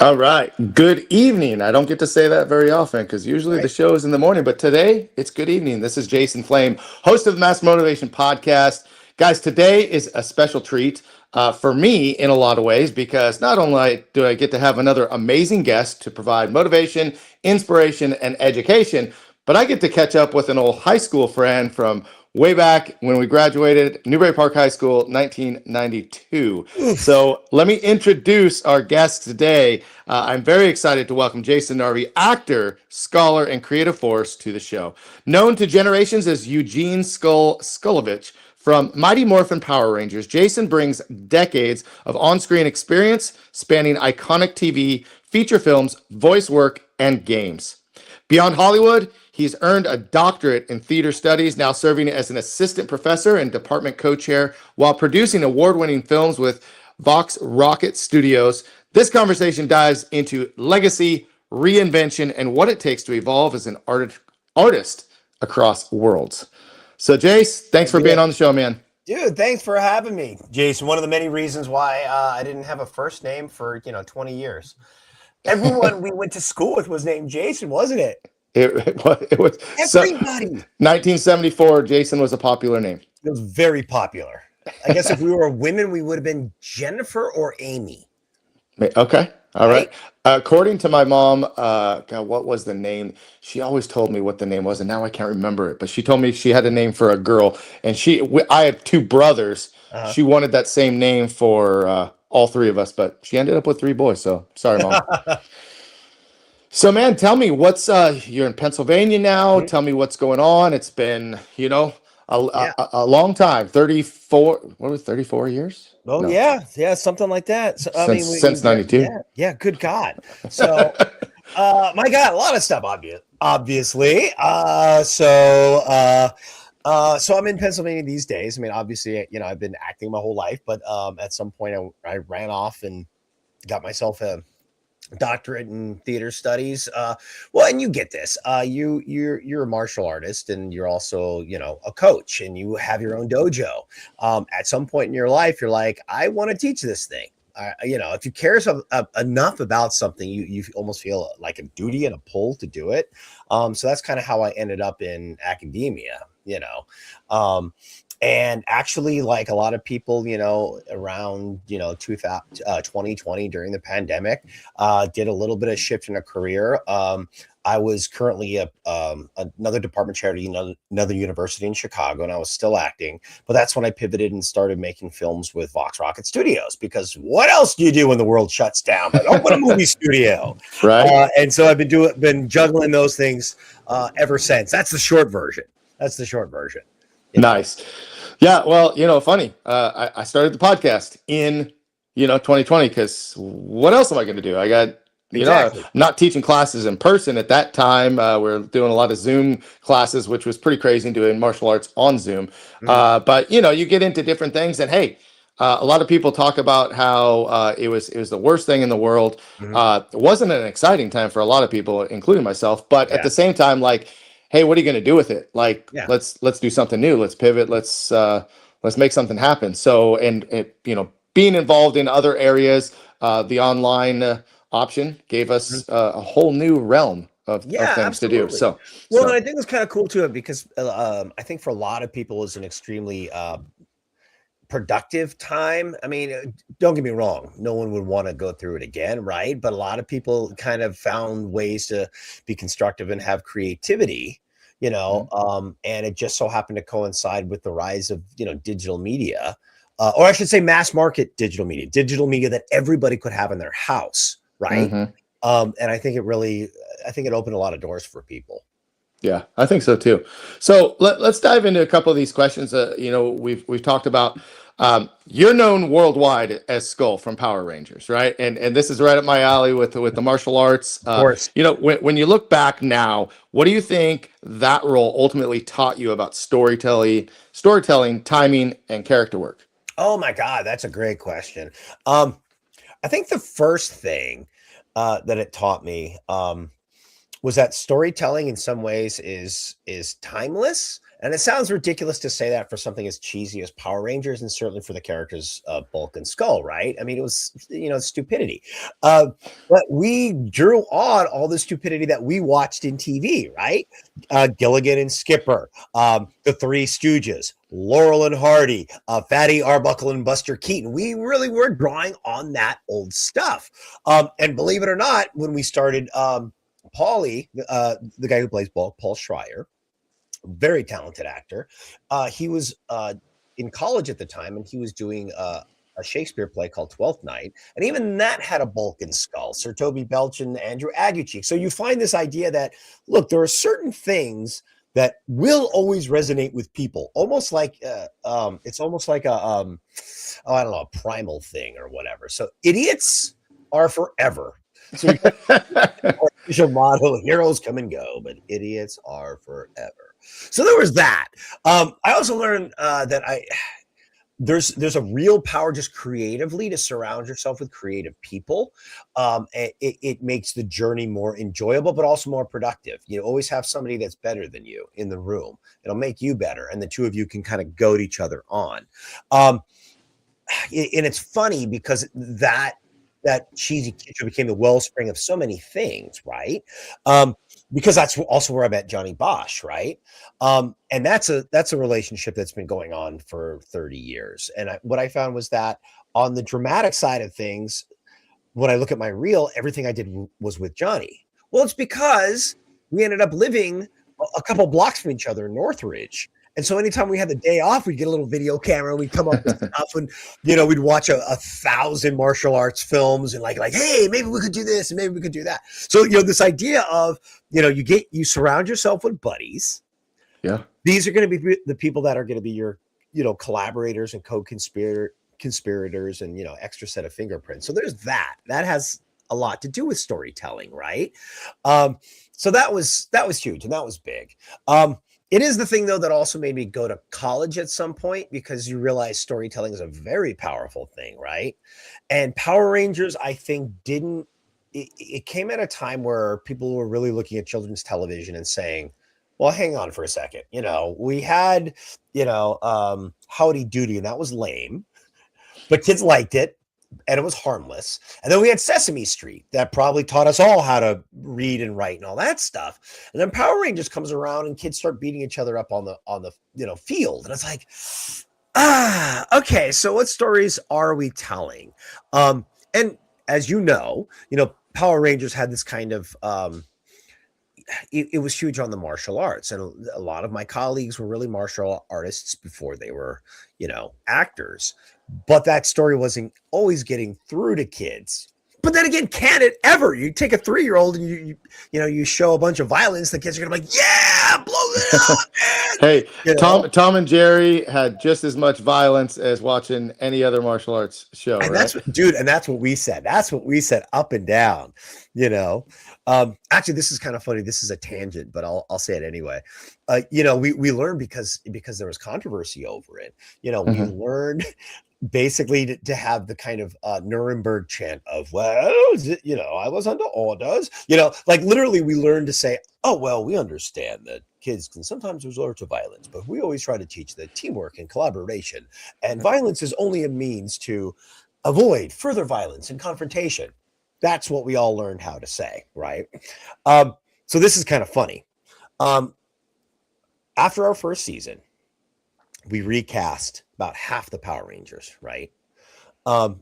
All right. Good evening. I don't get to say that very often because usually the Right. show is in the morning, but today it's good evening. This is Jason Flame, host of the Mass Motivation Podcast. Guys, today is a special treat for me in a lot of ways because not only do I get to have another amazing guest to provide motivation, inspiration, and education, but I get to catch up with an old high school friend from way back when we graduated Newbury Park High School, 1992. Oof. So let me introduce our guest today. I'm very excited to welcome Jason Narvy, actor, scholar, and creative force to the show. Known to generations as Eugene Skullovitch from Mighty Morphin Power Rangers, Jason brings decades of on-screen experience spanning iconic TV, feature films, voice work, and games. Beyond Hollywood, he's earned a doctorate in theater studies, now serving as an assistant professor and department co-chair while producing award-winning films with Vox Rocket Studios. This conversation dives into legacy, reinvention, and what it takes to evolve as an artist across worlds. So, Jace, thanks for being on the show, man. Dude, thanks for having me, Jason. One of the many reasons why I didn't have a first name for 20 years. Everyone we went to school with was named Jason, wasn't it? It was Everybody. 1974. Jason was a popular name. It was very popular. I guess if we were women, we would have been Jennifer or Amy. Okay. All right. According to my mom, God, what was the name? She always told me what the name was, and now I can't remember it. But she told me she had a name for a girl, and I have two brothers. She wanted that same name for all three of us, but she ended up with three boys. So sorry, Mom. So, man, tell me you're in Pennsylvania now. Tell me what's going on. It's been, a long time. 34. What was 34 years? Oh, No. yeah, something like that. So, Since 92. Yeah, good God. So, my God, a lot of stuff, obviously. So I'm in Pennsylvania these days. I mean, obviously, I've been acting my whole life, but at some point I ran off and got myself a doctorate in theater studies. Well, and you get this. You're a martial artist, and you're also a coach, and you have your own dojo. At some point in your life, you're like, I want to teach this thing. If you care enough about something, you almost feel like a duty and a pull to do it. So that's kind of how I ended up in academia. And actually, like a lot of people, around 2020 during the pandemic, did a little bit of shift in a career. I was currently another department chair at another university in Chicago, and I was still acting. But that's when I pivoted and started making films with Vox Rocket Studios, because what else do you do when the world shuts down but open a movie studio? Right. And so I've been juggling those things ever since. That's the short version. Nice. Yeah. Well, funny. I started the podcast in 2020 because what else am I going to do? I got. Exactly. Not teaching classes in person at that time. We're doing a lot of Zoom classes, which was pretty crazy, doing martial arts on Zoom. But you get into different things, and hey, a lot of people talk about how it was the worst thing in the world. It wasn't an exciting time for a lot of people, including myself. But at the same time, like, hey, what are you going to do with it? Like, let's do something new. Let's pivot. Let's make something happen. So, and being involved in other areas, the online option gave us a whole new realm of things absolutely. to do. So, and I think it's kind of cool too, because I think for a lot of people it's an extremely productive time. I mean, don't get me wrong, no one would want to go through it again, right? But a lot of people kind of found ways to be constructive and have creativity, and it just so happened to coincide with the rise of digital media, or I should say mass market digital media that everybody could have in their house. Right. And I think it opened a lot of doors for people. Yeah, I think so too. So let's dive into a couple of these questions. We've talked about, you're known worldwide as Skull from Power Rangers, right? And this is right up my alley with the martial arts. Of course. When you look back now, what do you think that role ultimately taught you about storytelling, timing, and character work? Oh my God, that's a great question. I think the first thing that it taught me was that storytelling in some ways is timeless, And it sounds ridiculous to say that for something as cheesy as Power Rangers, and certainly for the characters Bulk and Skull, right? I mean, it was, stupidity. But we drew on all the stupidity that we watched in TV, right? Gilligan and Skipper, the Three Stooges, Laurel and Hardy, Fatty Arbuckle and Buster Keaton. We really were drawing on that old stuff. And believe it or not, when we started, Paulie, the guy who plays Bulk, Paul Schreier, very talented actor. He was in college at the time, and he was doing a Shakespeare play called Twelfth Night, and even that had a Bulk and Skull, Sir Toby Belch and Andrew Aguichi. So you find this idea that, look, there are certain things that will always resonate with people, almost like it's almost like I don't know, a primal thing or whatever. So idiots are forever. So your motto: heroes come and go, but idiots are forever. So there was that. I also learned that there's a real power just creatively to surround yourself with creative people. It makes the journey more enjoyable, but also more productive. You always have somebody that's better than you in the room. It'll make you better, and the two of you can kind of goad each other on. And it's funny because that cheesy kid show became the wellspring of so many things, right? Because that's also where I met Johnny Bosch, right? And that's a relationship that's been going on for 30 years. And what I found was that on the dramatic side of things, when I look at my reel, everything I did was with Johnny. Well, it's because we ended up living a couple blocks from each other in Northridge. And so anytime we had the day off, we'd get a little video camera, we'd come up with stuff, and we'd watch 1,000 martial arts films and like, hey, maybe we could do this and maybe we could do that. So this idea of you surround yourself with buddies. Yeah, these are going to be the people that are going to be your collaborators and co-conspirators and extra set of fingerprints. So there's that has a lot to do with storytelling, right? So that was huge and that was big. It is the thing, though, that also made me go to college at some point, because you realize storytelling is a very powerful thing, right? And Power Rangers, I think, it came at a time where people were really looking at children's television and saying, well, hang on for a second. We had, Howdy Doody, and that was lame, but kids liked it. And it was harmless. And then we had Sesame Street that probably taught us all how to read and write and all that stuff. And then Power Rangers comes around and kids start beating each other up on the field. And it's like, okay, so what stories are we telling? And as Power Rangers had this kind of it was huge on the martial arts, and a lot of my colleagues were really martial artists before they were actors. But that story wasn't always getting through to kids. But then again, can it ever? You take a 3-year-old and you show a bunch of violence, the kids are gonna be like, yeah, blow it up, man. Hey, Tom and Jerry had just as much violence as watching any other martial arts show, and right? That's what we said. That's what we said up and down. Actually, this is kind of funny. This is a tangent, but I'll say it anyway. We learned because there was controversy over it. We learned basically to have the kind of Nuremberg chant of, well, I was under orders. Like literally we learned to say, oh, well, we understand that kids can sometimes resort to violence, but we always try to teach that teamwork and collaboration, and violence is only a means to avoid further violence and confrontation. That's what we all learned how to say, right? So this is kind of funny. After our first season, we recast about half the Power Rangers, right?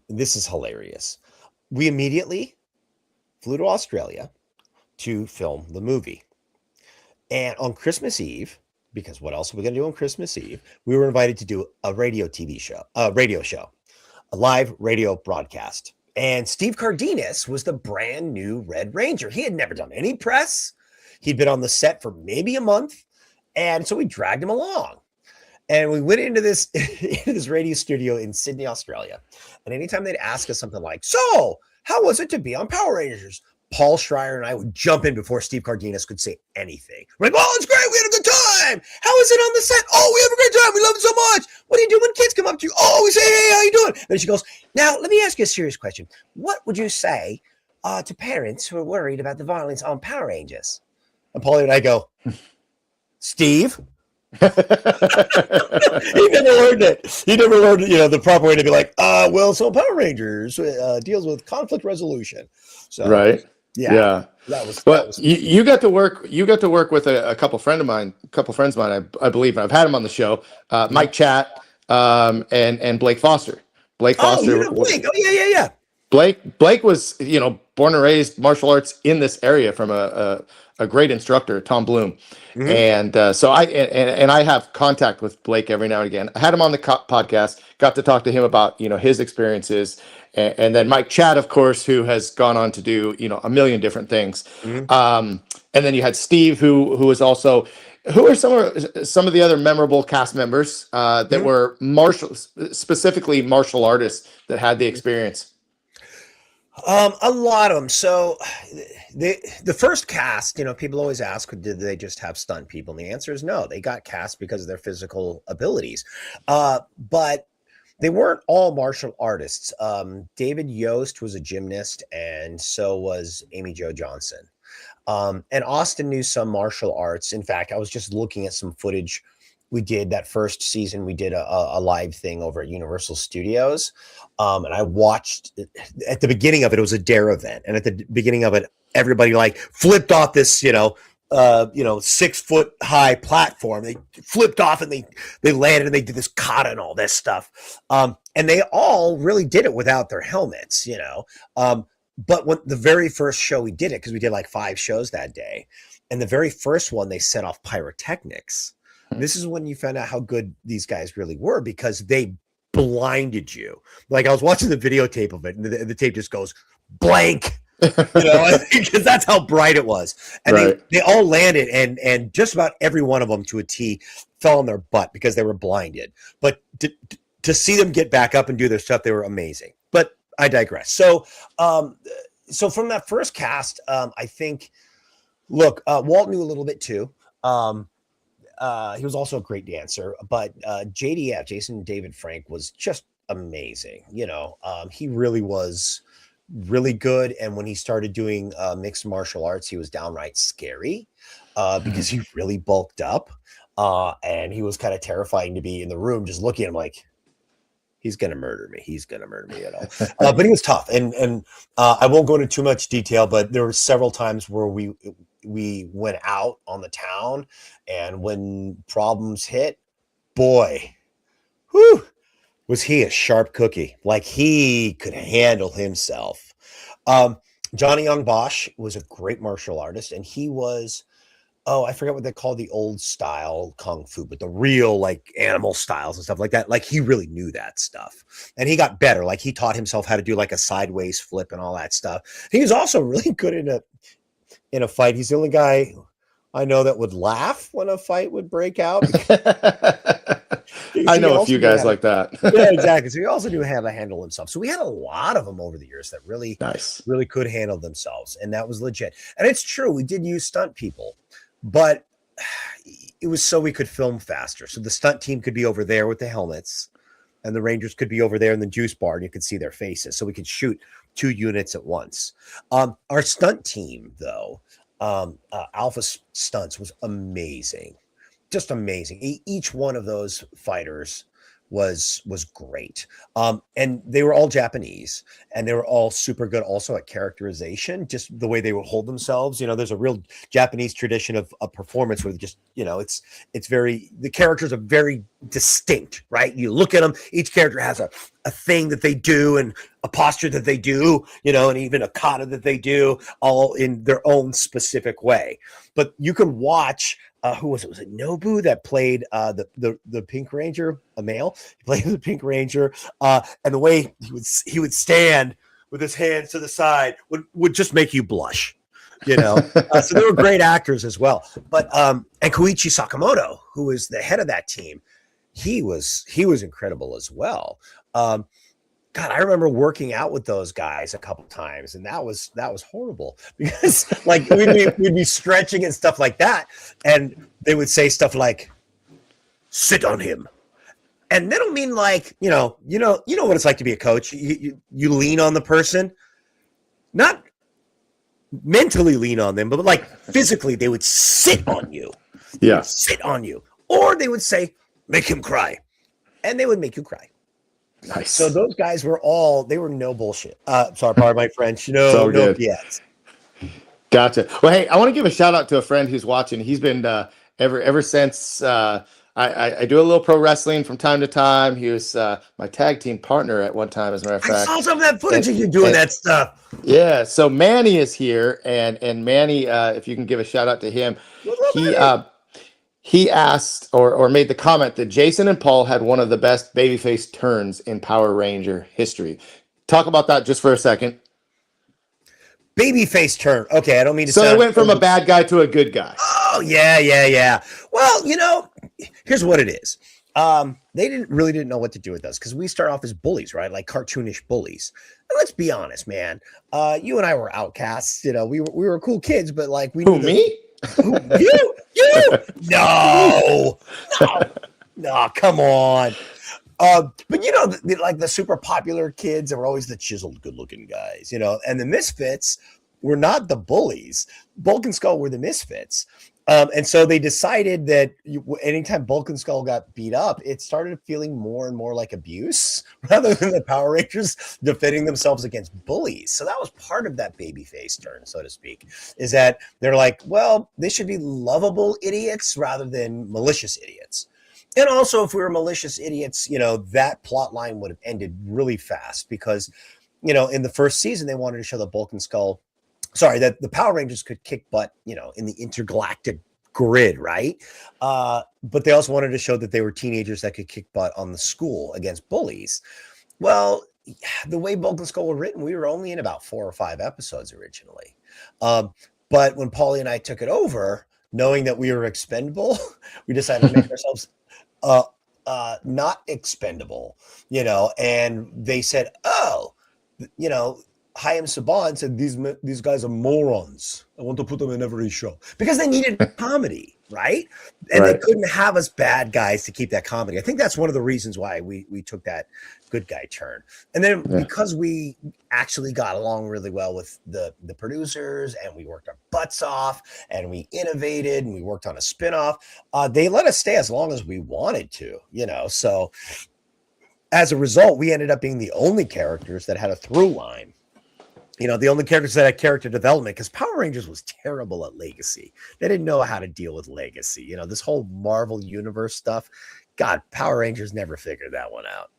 This is hilarious. We immediately flew to Australia to film the movie. And on Christmas Eve, because what else are we going to do on Christmas Eve? We were invited to do a radio show, a live radio broadcast. And Steve Cardenas was the brand new Red Ranger. He had never done any press. He'd been on the set for maybe a month. And so we dragged him along. And we went into this radio studio in Sydney, Australia. And anytime they'd ask us something like, so how was it to be on Power Rangers? Paul Schreier and I would jump in before Steve Cardenas could say anything. We're like, oh, it's great. We had a good time. How is it on the set? Oh, we have a great time. We love it so much. What do you do when kids come up to you? Oh, we say, hey, how you doing? Then she goes, now, let me ask you a serious question. What would you say to parents who are worried about the violence on Power Rangers? And Paulie and I go, Steve, He never learned it. He never learned, the proper way to be like, so Power Rangers deals with conflict resolution. So Right. yeah, Yeah. that was But you got to work. You got to work with a couple friends of mine. I believe, and I've had him on the show. Mhm. Mike Chat, and Blake Foster. Blake Oh, you Foster. know Blake. Oh yeah. Blake was, born and raised martial arts in this area from a great instructor, Tom Bloom, Hmm. and so and I have contact with Blake every now and again. I had him on the podcast, got to talk to him about his experiences, and then Mike Chad, of course, who has gone on to do a million different things, Hmm. and then you had Steve, who was also. Who are some of the other memorable cast members that Hmm. were specifically martial artists that had the experience? A lot of them. So the first cast, people always ask, did they just have stunt people? And the answer is no. They got cast because of their physical abilities. But they weren't all martial artists. David Yost was a gymnast, and so was Amy Jo Johnson. And Austin knew some martial arts. In fact, I was just looking at some footage we did that first season. We did a live thing over at Universal Studios. And I watched at the beginning of it, it was a dare event. And at the beginning of it, everybody like flipped off this, 6-foot high platform. They flipped off and they landed and they did this kata and all this stuff. And they all really did it without their helmets, but when the very first show we did it, because we did like 5 shows that day, and the very first one, they set off pyrotechnics. This is when you found out how good these guys really were, because they blinded you. Like I was watching the videotape of it, and the tape just goes blank, because that's how bright it was. And Right. they all landed, and just about every one of them to a T fell on their butt because they were blinded. But to see them get back up and do their stuff, they were amazing. But I digress. So from that first cast, I think, look, Walt knew a little bit too. He was also a great dancer, but JDF, Jason David Frank, was just amazing. He really was really good. And when he started doing mixed martial arts, he was downright scary because he really bulked up, and he was kind of terrifying to be in the room just looking at him like, he's going to murder me. He's going to murder me at all. But he was tough. And I won't go into too much detail, but there were several times where we went out on the town, and when problems hit, boy, whew, was he a sharp cookie. Like he could handle himself. Johnny Young Bosch was a great martial artist, and he was, I forget what they call the old style kung fu, but the real like animal styles and stuff like that. Like he really knew that stuff, and he got better. Like he taught himself how to do like a sideways flip and all that stuff. He was also really good in a fight. He's the only guy I know that would laugh when a fight would break out. I know a few guys like that. Yeah, exactly. So he also knew how to handle himself. So we had a lot of them over the years that really, Nice. really could handle themselves, and that was legit. And it's true, we did use stunt people, but it was so we could film faster. So the stunt team could be over there with the helmets, and the Rangers could be over there in the juice bar, and you could see their faces. So we could shoot 2 units at once. Our stunt team, though, Alpha Stunts, was amazing. Just amazing. Each one of those fighters was great. And they were all Japanese, and they were all super good also at characterization, just the way they would hold themselves. There's a real Japanese tradition of performance where just, it's very, the characters are very distinct, right? You look at them, each character has a thing that they do, and a posture that they do, and even a kata that they do, all in their own specific way. But you can watch, who was it? Was it Nobu that played the Pink Ranger, a male? He played the Pink Ranger, and the way he would stand with his hands to the side would just make you blush, So they were great actors as well. But and Koichi Sakamoto, who was the head of that team, he was incredible as well. God, I remember working out with those guys a couple times, and that was horrible because like we'd be stretching and stuff like that, and they would say stuff like, "Sit on him," and they don't mean like you know what it's like to be a coach. You lean on the person, not mentally lean on them, but like physically, they would sit on you. Yeah, sit on you or they would say, make him cry. And they would make you cry. Nice. So those guys were they were no bullshit. Sorry, pardon my French. So No good. BS. Gotcha. Well, hey, I want to give a shout out to a friend who's watching. He's been ever since I do a little pro wrestling from time to time. He was my tag team partner at one time, as a matter of fact. I saw some of that footage of you doing that stuff. Yeah. So Manny is here, and Manny, if you can give a shout out to him, he asked or made the comment that Jason and Paul had one of the best babyface turns in Power Ranger history. Talk about that just for a second. Babyface turn. Okay, I don't mean to. So they went from a bad guy to a good guy. Oh yeah. Well, here's what it is. They didn't know what to do with us because we start off as bullies, right? Like cartoonish bullies. And let's be honest, man. You and I were outcasts. We were cool kids, but like we knew me? You? No, come on. But like the super popular kids are always the chiseled, good-looking guys, and the misfits were not the bullies. Bulk and Skull were the misfits. And so they decided that anytime Bulk and Skull got beat up, it started feeling more and more like abuse rather than the Power Rangers defending themselves against bullies. So that was part of that babyface turn, so to speak, is that they're like, well, they should be lovable idiots rather than malicious idiots. And also, if we were malicious idiots, that plot line would have ended really fast because, in the first season, they wanted to show that that the Power Rangers could kick butt, in the intergalactic grid, right? But they also wanted to show that they were teenagers that could kick butt on the school against bullies. Well, the way Bulk and Skull were written, we were only in about 4 or 5 episodes originally. But when Paulie and I took it over, knowing that we were expendable, we decided to make ourselves not expendable, and they said, Chaim Saban said, these guys are morons. I want to put them in every show because they needed comedy, right? And They couldn't have us bad guys to keep that comedy. I think that's one of the reasons why we took that good guy turn. And then because we actually got along really well with the producers and we worked our butts off and we innovated and we worked on a spinoff, they let us stay as long as we wanted to, so as a result, we ended up being the only characters that had a through line. The only characters that had character development, because Power Rangers was terrible at legacy. They didn't know how to deal with legacy. This whole Marvel Universe stuff. God, Power Rangers never figured that one out.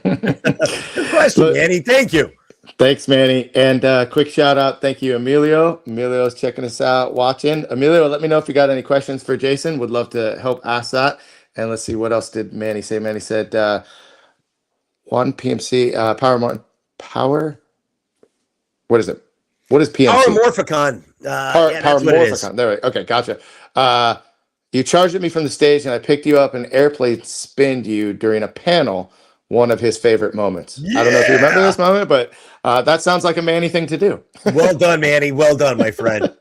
Good question, Manny. Thank you. Thanks, Manny. And quick shout out. Thank you, Emilio. Emilio's checking us out, watching. Emilio, let me know if you got any questions for Jason. Would love to help ask that. And let's see, what else did Manny say? Manny said 1 PMC Power. What is it? What is PMC? Power Morphicon. Power Morphicon. There we go. Okay, gotcha. You charged at me from the stage and I picked you up and airplane spinned you during a panel, one of his favorite moments. Yeah. I don't know if you remember this moment, but that sounds like a Manny thing to do. Well done, Manny. Well done, my friend.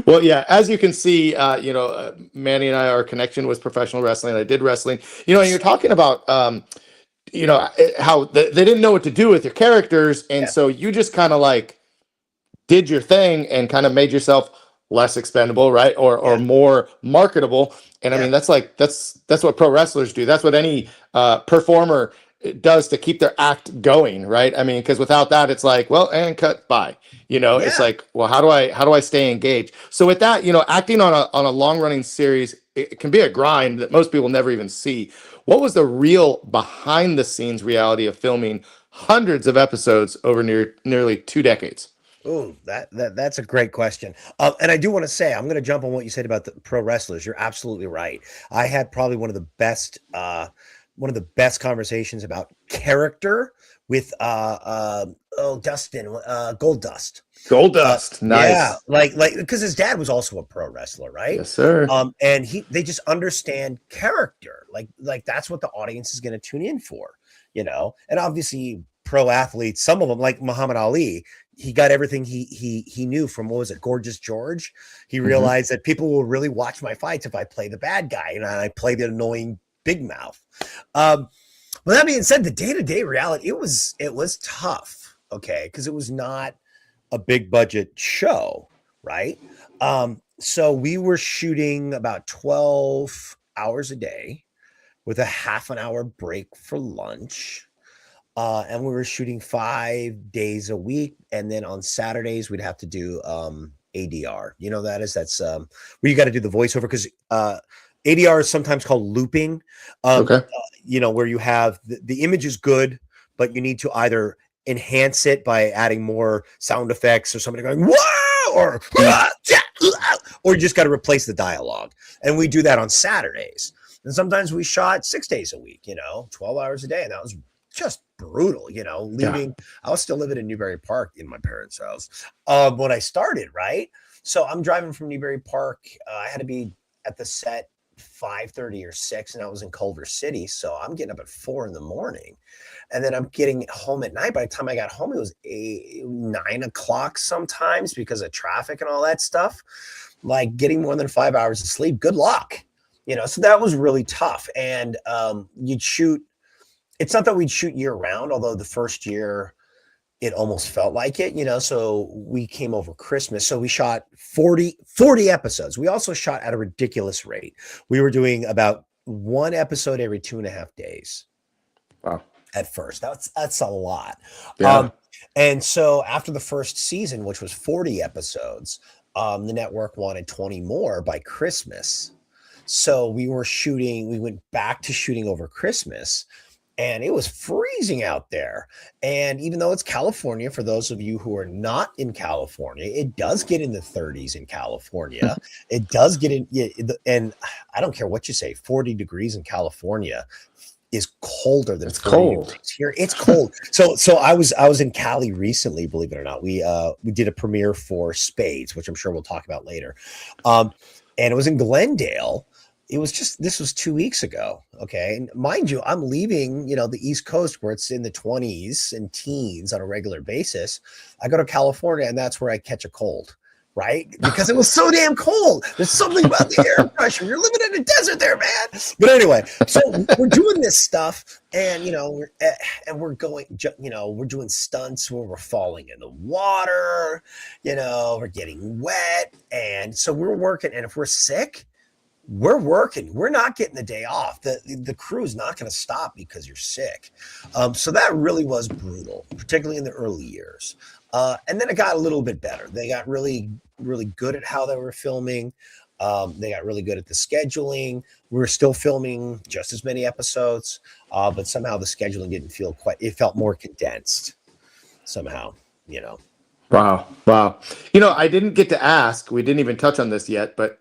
Well, yeah, as you can see, Manny and I, our connection was professional wrestling. I did wrestling. And you're talking about how they didn't know what to do with your characters, and so you just kind of like did your thing and kind of made yourself less expendable, right, or more marketable. And I mean, that's what pro wrestlers do. That's what any performer does to keep their act going, right? I mean, because without that, it's like, well, and cut by. It's like, well, how do I stay engaged? So with that, acting on a long running series, it can be a grind that most people never even see. What was the real behind the scenes reality of filming hundreds of episodes over nearly 2 decades? Oh, that's a great question. And I do want to say, I'm going to jump on what you said about the pro wrestlers. You're absolutely right. I had probably one of the best conversations about character with Dustin Goldust. Nice. Yeah, like because his dad was also a pro wrestler, right? Yes, sir. And they just understand character. Like that's what the audience is going to tune in for, And obviously, pro athletes, some of them, like Muhammad Ali, he got everything he knew from, what was it, Gorgeous George. He realized that people will really watch my fights if I play the bad guy and I play the annoying big mouth. With that being said, the day-to-day reality, it was tough, okay, because it was not a big budget show, right? So we were shooting about 12 hours a day with a half an hour break for lunch. And we were shooting 5 days a week. And then on Saturdays, we'd have to do ADR. You know, that's where you got to do the voiceover because ADR is sometimes called looping, Okay. where you have the image is good, but you need to either enhance it by adding more sound effects or somebody going, whoa, or you just got to replace the dialogue. And we do that on Saturdays. And sometimes we shot 6 days a week, 12 hours a day. And that was just brutal, leaving. Yeah. I was still living in Newbury Park in my parents' house when I started, right? So I'm driving from Newbury Park. I had to be at the set 5:30 or 6, and I was in Culver City. So I'm getting up at 4 a.m. And then I'm getting home at night. By the time I got home, it was 9 o'clock sometimes because of traffic and all that stuff. Like getting more than 5 hours of sleep, good luck. So that was really tough. And you'd shoot. It's not that we'd shoot year round, although the first year it almost felt like it, so we came over Christmas. So we shot 40 episodes. We also shot at a ridiculous rate. We were doing about one episode every 2.5 days. Wow. At first. That's a lot. Yeah. And so after the first season, which was 40 episodes, the network wanted 20 more by Christmas. So we went back to shooting over Christmas. And it was freezing out there. And even though it's California, for those of you who are not in California, it does get in the 30s in California. It does get in, and I don't care what you say, 40 degrees in California is colder than It's 40 cold degrees here. It's cold. So I was in Cali recently, believe it or not. We did a premiere for Spades, which I'm sure we'll talk about later. And it was in Glendale. This was 2 weeks ago. Okay. And mind you, I'm leaving, the East Coast where it's in the 20s and teens on a regular basis. I go to California and that's where I catch a cold, right? Because it was so damn cold. There's something about the air pressure. You're living in a desert there, man. But anyway, so we're doing this stuff and, we're going, we're doing stunts where we're falling in the water, we're getting wet. And so we're working. And if we're sick, we're working. We're not getting the day off. The crew is not going to stop because you're sick. So that really was brutal, particularly in the early years. And then it got a little bit better. They got really, really good at how they were filming. They got really good at the scheduling. We were still filming just as many episodes, but somehow the scheduling didn't feel it felt more condensed somehow, Wow. I didn't get to ask, we didn't even touch on this yet, but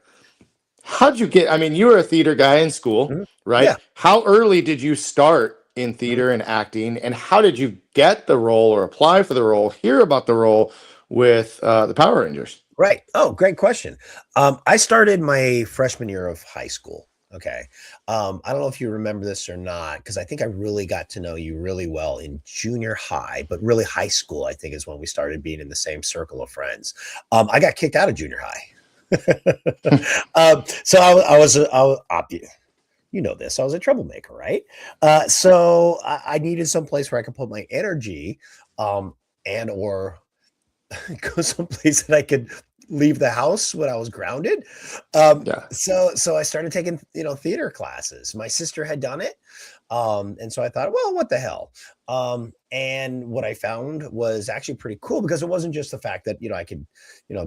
how'd you get, you were a theater guy in school, Mm-hmm. right? Yeah. How early did you start in theater and acting, and how did you get the role or apply for the role, hear about the role with the Power Rangers? Right. Oh, great question. I started my freshman year of high school. Okay. I don't know if you remember this or not, because I think I really got to know you really well in junior high, but really high school, I think, is when we started being in the same circle of friends. I got kicked out of junior high. So I was you know this. I was a troublemaker, right? So I needed some place where I could put my energy, and or go someplace that I could leave the house when I was grounded. Yeah. So I started taking theater classes. My sister had done it, and so I thought, well, what the hell? And what I found was actually pretty cool because it wasn't just the fact that I could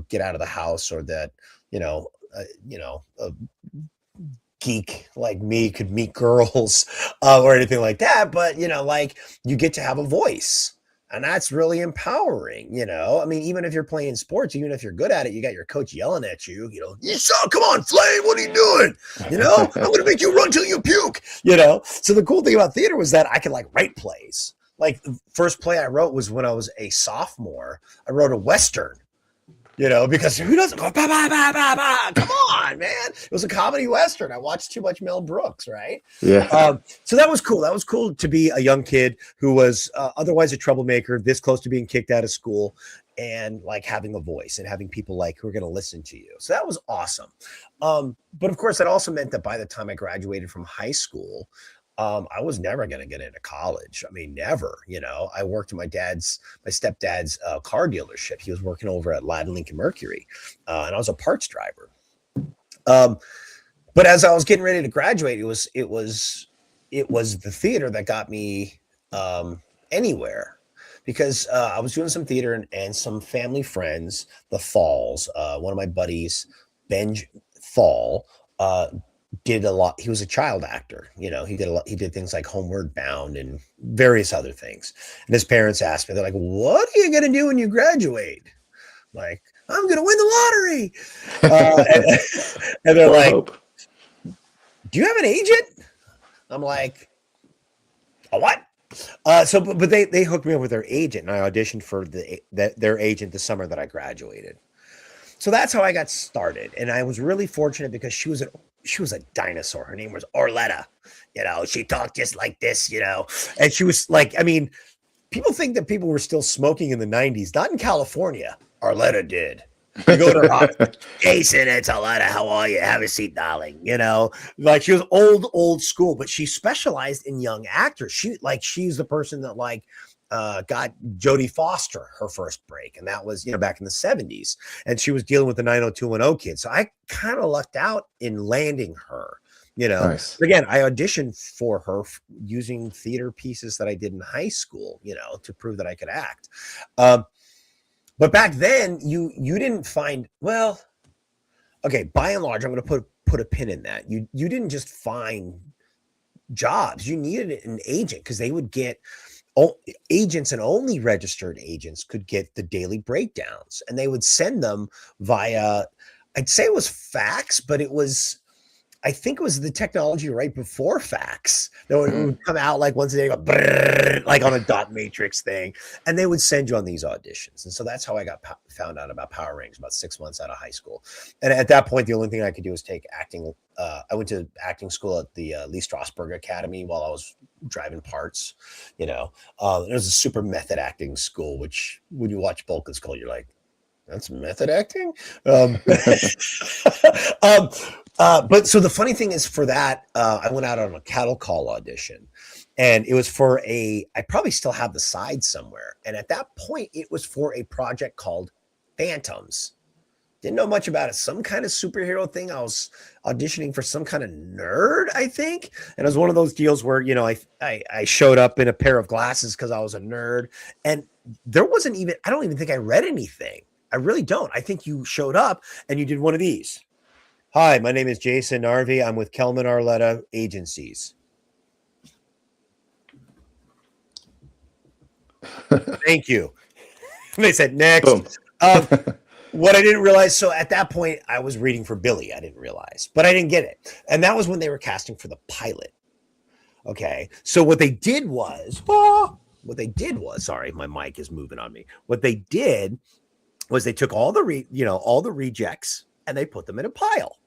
get out of the house, or that a geek like me could meet girls or anything like that, but you get to have a voice. And that's really empowering, even if you're playing sports, even if you're good at it, you got your coach yelling at you, you suck, come on, Flame, what are you doing? I'm going to make you run till you puke, So the cool thing about theater was that I could write plays. Like the first play I wrote was when I was a sophomore. I wrote a Western, because who doesn't go, bah, bah, bah, bah, bah. Come on, man. It was a comedy Western. I watched too much Mel Brooks, right? Yeah. So that was cool. That was cool to be a young kid who was otherwise a troublemaker, this close to being kicked out of school, and having a voice and having people who are going to listen to you. So that was awesome. But of course, that also meant that by the time I graduated from high school, I was never going to get into college. Never, I worked at my stepdad's car dealership. He was working over at Latin Lincoln Mercury, and I was a parts driver. But as I was getting ready to graduate, it was the theater that got me anywhere, because I was doing some theater, and some family friends, the Falls, one of my buddies, Ben Fall, did a lot. He was a child actor. He did a lot. He did things like Homeward Bound and various other things. And his parents asked me, they're like, "What are you going to do when you graduate?" Like, "I'm going to win the lottery." And they're like, "Do you have an agent?" I'm like, "A what?" But they hooked me up with their agent, and I auditioned for their agent the summer that I graduated. So that's how I got started, and I was really fortunate because she was a dinosaur. Her name was Orletta. She talked just like this, and she was like, I mean, people think that people were still smoking in the 90s. Not in California. Arletta did. You go to her office, "Jason, it's Arletta. How are you? Have a seat, darling." Like, she was old school, but she specialized in young actors. She's the person that got Jodie Foster her first break, and that was back in the 70s, and she was dealing with the 90210 kids. So I kind of lucked out in landing her. Nice. Again, I auditioned for her using theater pieces that I did in high school, to prove that I could act. But back then, you didn't find, well, okay, by and large, I'm going to put a pin in that. You didn't just find jobs. You needed an agent, because they would get agents, and only registered agents could get the daily breakdowns, and they would send them via, I'd say it was fax, but I think it was the technology right before fax that would come out like once a day, like on a dot matrix thing, and they would send you on these auditions. And so that's how I got found out about Power Rangers, about 6 months out of high school. And at that point, the only thing I could do was take acting. I went to acting school at the Lee Strasberg Academy while I was driving parts. It was a super method acting school, which when you watch Bulk and Skull, you're like, "That's method acting." But so the funny thing is, for that, I went out on a cattle call audition, and it was for I probably still have the side somewhere. And at that point, it was for a project called Phantoms. Didn't know much about it. Some kind of superhero thing. I was auditioning for some kind of nerd, I think. And it was one of those deals where, I showed up in a pair of glasses because I was a nerd. And there wasn't even, I don't even think I read anything. I really don't. I think you showed up and you did one of these. "Hi, my name is Jason Narvy. I'm with Kelman Arletta Agencies." "Thank you." And they said, "Next." What I didn't realize, so at that point, I was reading for Billy. I didn't realize, but I didn't get it. And that was when they were casting for the pilot. Okay. So what they did was, sorry, my mic is moving on me. What they did was they took all the rejects, and they put them in a pile.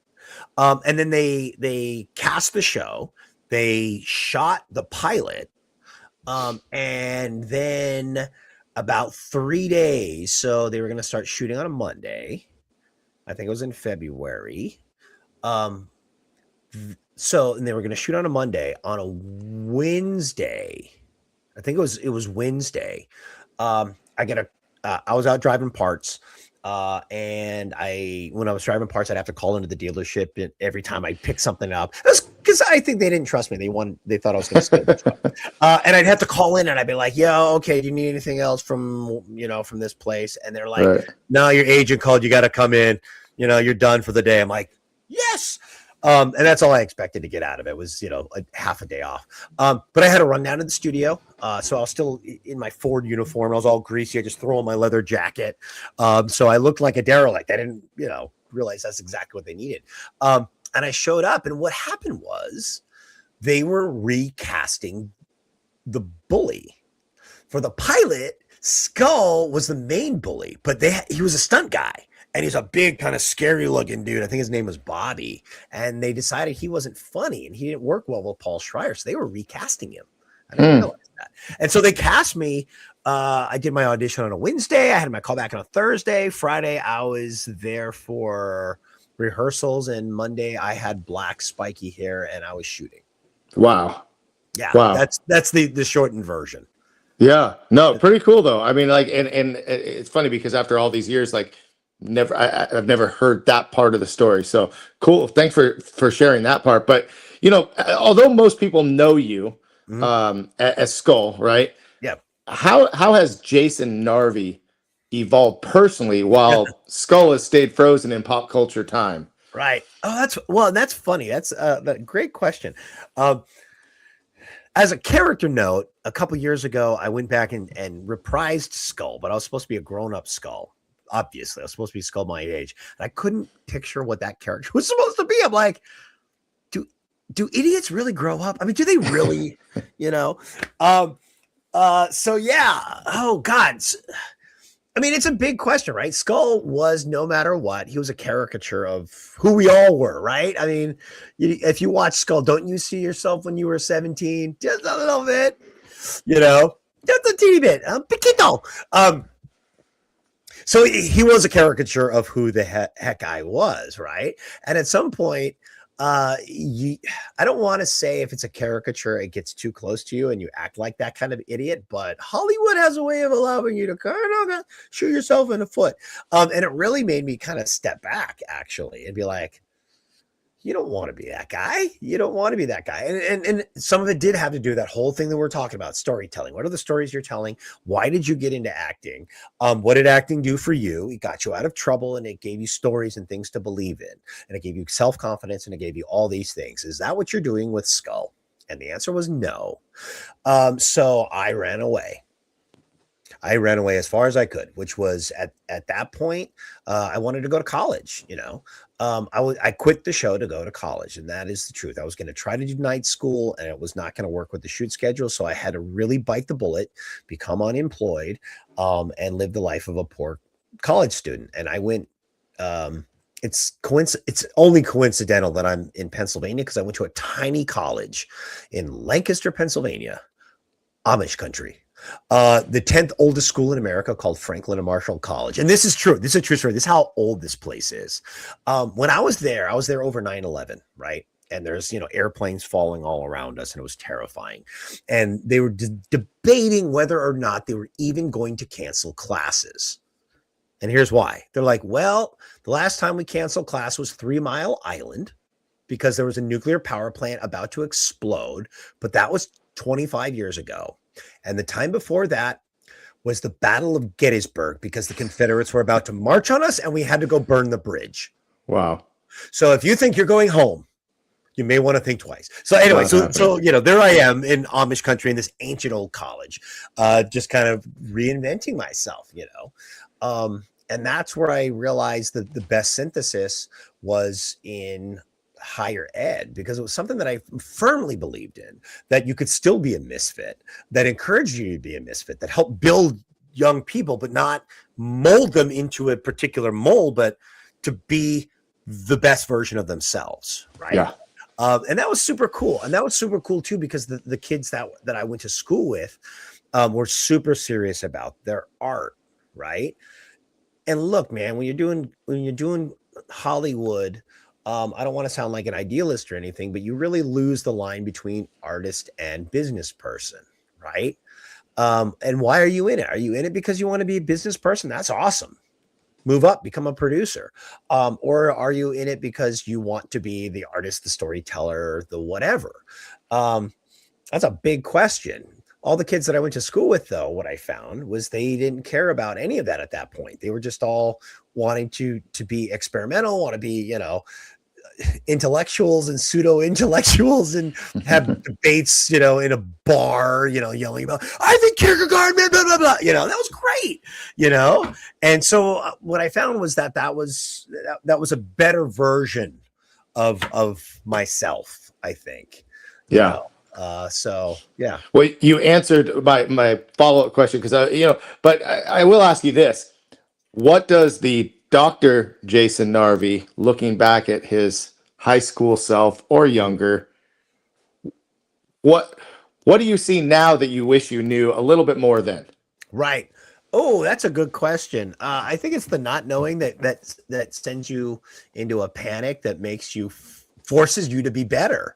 And then they cast the show. They shot the pilot. And then about 3 days, so they were going to start shooting on a Monday. I think it was in February. And they were going to shoot on a Monday. On a Wednesday, I think it was Wednesday. I was out driving parts. And when I was driving parts, I'd have to call into the dealership every time I picked something up, because I think they didn't trust me. They thought I was going to steal the truck. And I'd have to call in, and I'd be like, "Yeah, okay. Do you need anything else from this place?" And they're like, Right. "No, your agent called. You got to come in. You're done for the day." I'm like, "Yes." And that's all I expected to get out of it was, a half a day off. But I had to run down to the studio. So I was still in my Ford uniform. I was all greasy. I just threw on my leather jacket. So I looked like a derelict. I didn't, realize that's exactly what they needed. And I showed up, and what happened was they were recasting the bully. For the pilot, Skull was the main bully, but he was a stunt guy. And he's a big, kind of scary looking dude. I think his name was Bobby. And they decided he wasn't funny and he didn't work well with Paul Schreier. So they were recasting him. I didn't realize that. And so they cast me. I did my audition on a Wednesday. I had my call back on a Thursday. Friday, I was there for rehearsals. And Monday, I had black spiky hair and I was shooting. Wow. Yeah. Wow. That's the shortened version. Yeah. No, pretty cool though. I mean, and it's funny because after all these years, I've never heard that part of the story. So cool. Thanks for sharing that part. But although most people know you Mhm. as Skull, right? Yeah. How has Jason Narvy evolved personally while Skull has stayed frozen in pop culture time? Right. Oh, that's funny. That's a great question. Um, as a character note, a couple years ago, I went back and reprised Skull, but I was supposed to be a grown-up Skull. Obviously, I was supposed to be Skull my age, and I couldn't picture what that character was supposed to be. I'm like, do do idiots really grow up? I mean, do they really? You know? Um, so yeah. Oh God. I mean, it's a big question, right? Skull was, no matter what, he was a caricature of who we all were, right? I mean, if you watch Skull, don't you see yourself when you were 17? Just a little bit, just a teeny bit, poquito. So he was a caricature of who the heck I was, right? And at some point, I don't want to say if it's a caricature, it gets too close to you and you act like that kind of idiot, but Hollywood has a way of allowing you to kind of shoot yourself in the foot. And it really made me kind of step back, actually, and be like, you don't want to be that guy. You don't want to be that guy. And some of it did have to do that whole thing that we're talking about, storytelling. What are the stories you're telling? Why did you get into acting? What did acting do for you? It got you out of trouble and it gave you stories and things to believe in. And it gave you self-confidence and it gave you all these things. Is that what you're doing with Skull? And the answer was no. So I ran away. I ran away as far as I could, which was at that point, I wanted to go to college. I quit the show to go to college, and that is the truth. I was going to try to do night school, and it was not going to work with the shoot schedule. So I had to really bite the bullet, become unemployed, and live the life of a poor college student. And I went. It's only coincidental that I'm in Pennsylvania because I went to a tiny college in Lancaster, Pennsylvania, Amish country. The 10th oldest school in America, called Franklin and Marshall College. And this is true. This is a true story. This is how old this place is. When I was there over 9/11, right? And there's, airplanes falling all around us, and it was terrifying. And they were debating whether or not they were even going to cancel classes. And here's why. They're like, well, the last time we canceled class was 3 Mile Island because there was a nuclear power plant about to explode, but that was 25 years ago. And the time before that was the Battle of Gettysburg because the Confederates were about to march on us and we had to go burn the bridge. Wow. So if you think you're going home, you may want to think twice. So anyway, so there I am in Amish country in this ancient old college, just kind of reinventing myself, and that's where I realized that the best synthesis was in higher ed, because it was something that I firmly believed in, that you could still be a misfit, that encouraged you to be a misfit, that helped build young people, but not mold them into a particular mold, but to be the best version of themselves. Right. Yeah. And that was super cool. And that was super cool too, because the kids that I went to school with were super serious about their art. Right. And look, man, when you're doing Hollywood, I don't want to sound like an idealist or anything, but you really lose the line between artist and business person, right? And why are you in it? Are you in it because you want to be a business person? That's awesome. Move up, become a producer. Or are you in it because you want to be the artist, the storyteller, the whatever? That's a big question. All the kids that I went to school with, though, what I found was they didn't care about any of that at that point. They were just all wanting to be experimental, want to be, intellectuals and pseudo intellectuals, and have debates, in a bar, yelling about, I think Kierkegaard, blah, blah, blah, blah. That was great, And so what I found was that was a better version of myself, I think. Yeah. So yeah. Well, you answered my follow-up question because but I will ask you this: what does the Dr. Jason Narvy, looking back at his high school self or younger, what do you see now that you wish you knew a little bit more then? Right. Oh, that's a good question. I think it's the not knowing that sends you into a panic that makes you forces you to be better.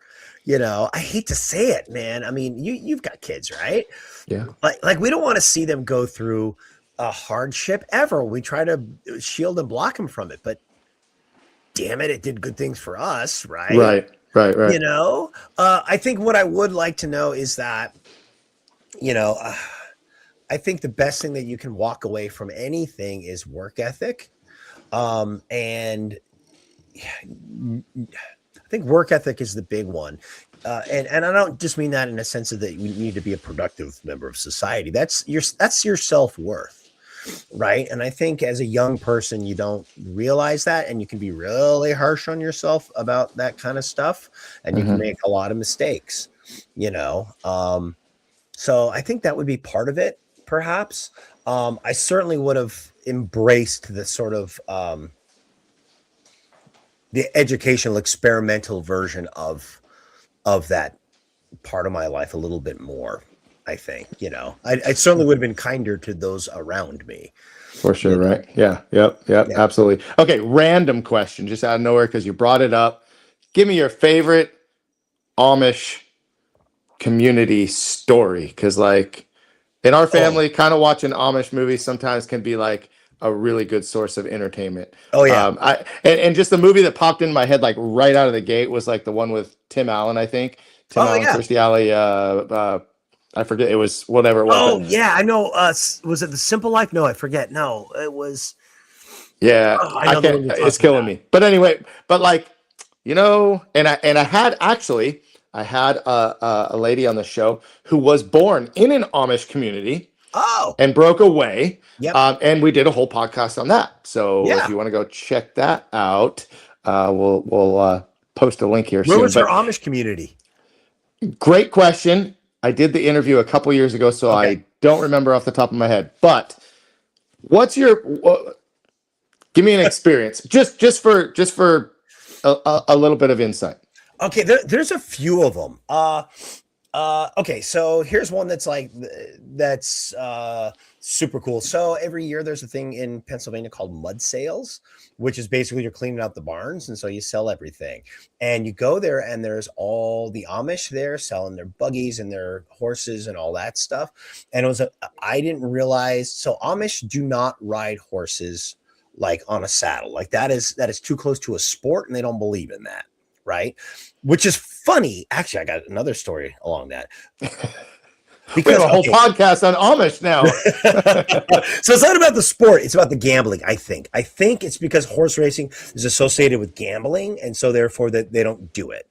I hate to say it, man. I mean, you've got kids, right? Yeah. Like we don't want to see them go through a hardship ever. We try to shield and block him from it, but damn it, it did good things for us, right? Right, right, right. I think what I would like to know is that, you know, I think the best thing that you can walk away from anything is work ethic. And I think work ethic is the big one. And I don't just mean that in a sense of that you need to be a productive member of society. That's your self-worth, right? And I think as a young person, you don't realize that, and you can be really harsh on yourself about that kind of stuff, and you can make a lot of mistakes, you know. So I think that would be part of it, perhaps. I certainly would have embraced the sort of the educational experimental version of that part of my life a little bit more. I think, I certainly would have been kinder to those around me. For sure, right? Yeah, yep, Yeah. absolutely. Okay, random question, just out of nowhere because you brought it up. Give me your favorite Amish community story, because like in our family, kind of watching Amish movies sometimes can be like a really good source of entertainment. Oh yeah. And just the movie that popped in my head like right out of the gate was like the one with Tim Allen, I think. Tim Allen, Yeah. Kirstie Alley, I forget, it was whatever it was. Oh yeah, I know. Was it The Simple Life? No, I forget. No, it was. Yeah, I know the one you're it's talking killing about. me. But anyway, but like, and I had actually I had a lady on the show who was born in an Amish community. Oh. And broke away. Yep. And we did a whole podcast on that. So Yeah. if you want to go check that out, we'll post a link here Where soon. was your Amish community? Great question. I did the interview a couple years ago, so I don't remember off the top of my head. But what's your? Give me an experience, just for a little bit of insight. Okay, there's a few of them. Okay, so here's one that's super cool. So every year there's a thing in Pennsylvania called mud sales, which is basically you're cleaning out the barns, and so you sell everything. And you go there, and there's all the Amish there selling their buggies and their horses and all that stuff. And I didn't realize, so Amish do not ride horses like on a saddle. Like that is too close to a sport, and they don't believe in that. Right. Which is funny. Actually, I got another story along that. Because we have a whole podcast on Amish now. So it's not about the sport. It's about the gambling, I think. I think it's because horse racing is associated with gambling, and so therefore that they don't do it.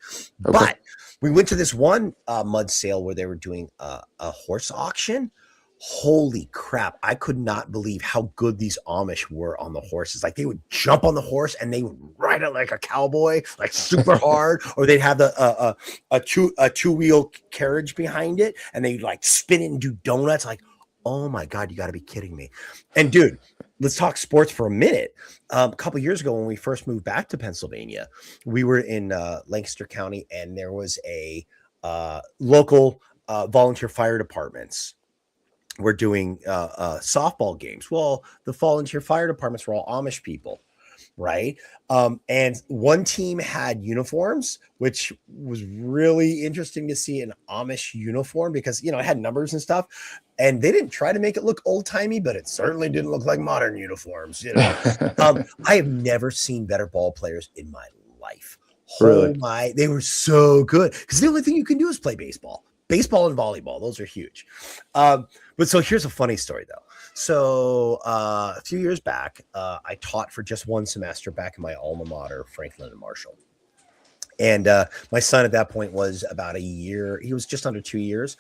Okay. But we went to this one mud sale where they were doing a horse auction. Holy crap. I could not believe how good these Amish were on the horses. Like they would jump on the horse and they would ride it like a cowboy, like super hard, or they'd have a two-wheel carriage behind it and they'd like spin it and do donuts. Like, oh my God, you got to be kidding me. And dude, let's talk sports for a minute. A couple years ago when we first moved back to Pennsylvania, we were in Lancaster County, and there was a local volunteer fire departments. We're doing softball games. Well, the volunteer fire departments were all Amish people, right? And one team had uniforms, which was really interesting to see an Amish uniform because, it had numbers and stuff. And they didn't try to make it look old-timey, but it certainly didn't look like modern uniforms. I have never seen better ball players in my life. Really? They were so good because the only thing you can do is play baseball and volleyball. Those are huge. But so here's a funny story though. So a few years back, I taught for just one semester back in my alma mater, Franklin and Marshall. And my son at that point was about a year. He was just under 2 years.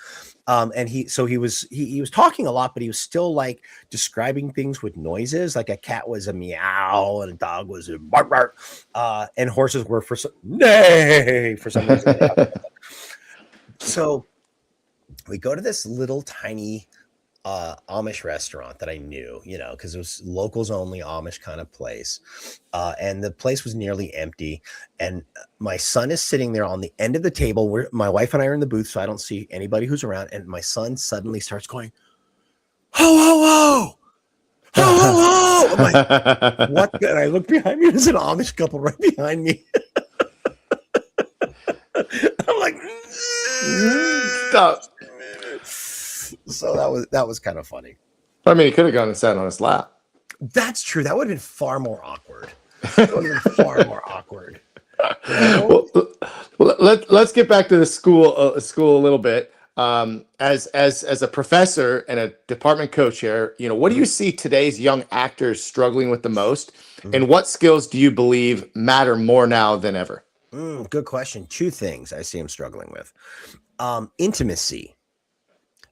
And he was talking a lot, but he was still like describing things with noises. Like a cat was a meow and a dog was a bark bark. And horses were for some reason. So we go to this little tiny Amish restaurant that I knew, because it was locals only Amish kind of place. And the place was nearly empty. And my son is sitting there on the end of the table where my wife and I are in the booth, so I don't see anybody who's around. And my son suddenly starts going, ho, ho, ho. Ho, ho, ho. I'm like, what? And I look behind me. There's an Amish couple right behind me. I'm like, stop. So that was kind of funny. I mean, he could have gone and sat on his lap. That's true. That would have been far more awkward. That would have been far more awkward. You know? Let's get back to the school a little bit. As a professor and a department co-chair, what do you see today's young actors struggling with the most, and what skills do you believe matter more now than ever? Good question. Two things I see them struggling with. Intimacy,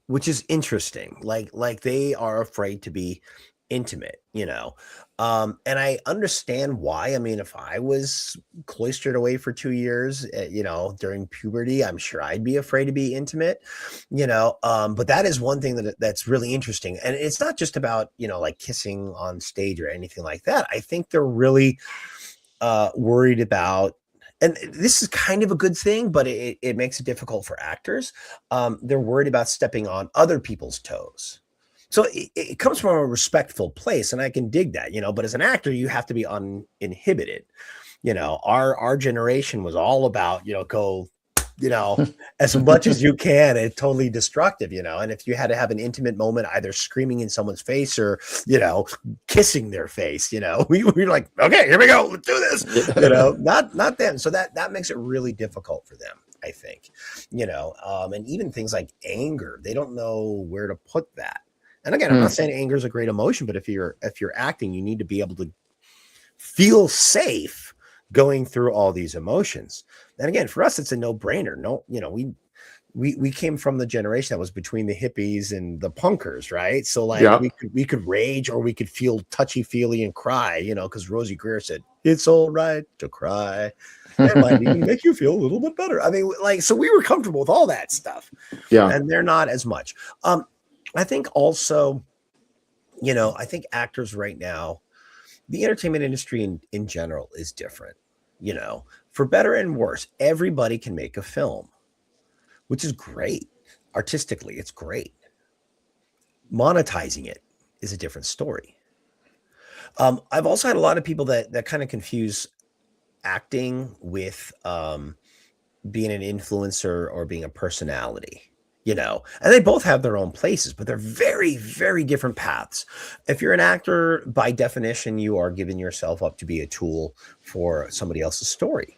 which is interesting. Like they are afraid to be intimate, and I understand why. I mean, if I was cloistered away for 2 years, during puberty, I'm sure I'd be afraid to be intimate, but that is one thing that's really interesting. And it's not just about, like kissing on stage or anything like that. I think they're really worried about, and this is kind of a good thing, but it makes it difficult for actors. They're worried about stepping on other people's toes. So it comes from a respectful place, and I can dig that, but as an actor, you have to be uninhibited. Our generation was all about, go, as much as you can, and totally destructive, and if you had to have an intimate moment, either screaming in someone's face or, kissing their face, we were like, okay, here we go, let's do this, not them. So that makes it really difficult for them, I think, and even things like anger, they don't know where to put that. And again, I'm not saying anger is a great emotion, but if you're acting, you need to be able to feel safe going through all these emotions. And again, for us, it's a no-brainer. No, we came from the generation that was between the hippies and the punkers, right? So we could rage, or we could feel touchy-feely and cry, because Rosie Greer said, "It's all right to cry. It might even make you feel a little bit better." I mean, so we were comfortable with all that stuff. Yeah. And they're not as much. I think also, I think actors right now, the entertainment industry in general is different, for better and worse. Everybody can make a film, which is great. Artistically, it's great. Monetizing it is a different story. I've also had a lot of people that kind of confuse acting with being an influencer or being a personality. And they both have their own places, but they're very, very different paths. If you're an actor, by definition, you are giving yourself up to be a tool for somebody else's story.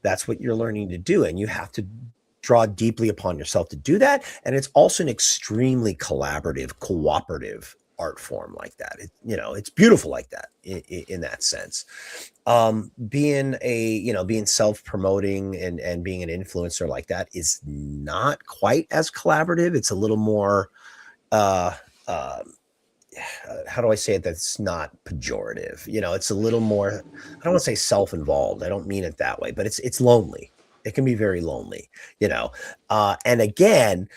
That's what you're learning to do. And you have to draw deeply upon yourself to do that. And it's also an extremely collaborative, cooperative art form like that. It's beautiful like that in that sense. Being self-promoting and being an influencer like that is not quite as collaborative. It's a little more, how do I say it? That's not pejorative. It's a little more, I don't want to say self-involved. I don't mean it that way, but it's lonely. It can be very lonely, and again,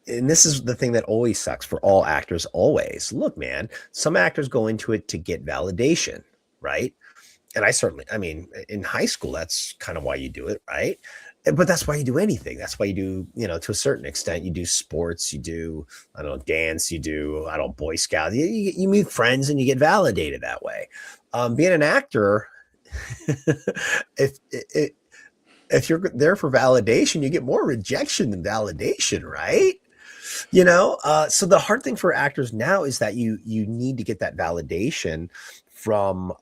and this is the thing that always sucks for all actors always. Look, man, some actors go into it to get validation, right? And I mean, in high school, that's kind of why you do it, right? But that's why you do anything. That's why you do, to a certain extent, you do sports, you do, I don't know, dance, you do, I don't know, Boy Scout. You meet friends and you get validated that way. Being an actor, if you're there for validation, you get more rejection than validation, right? So the hard thing for actors now is that you need to get that validation from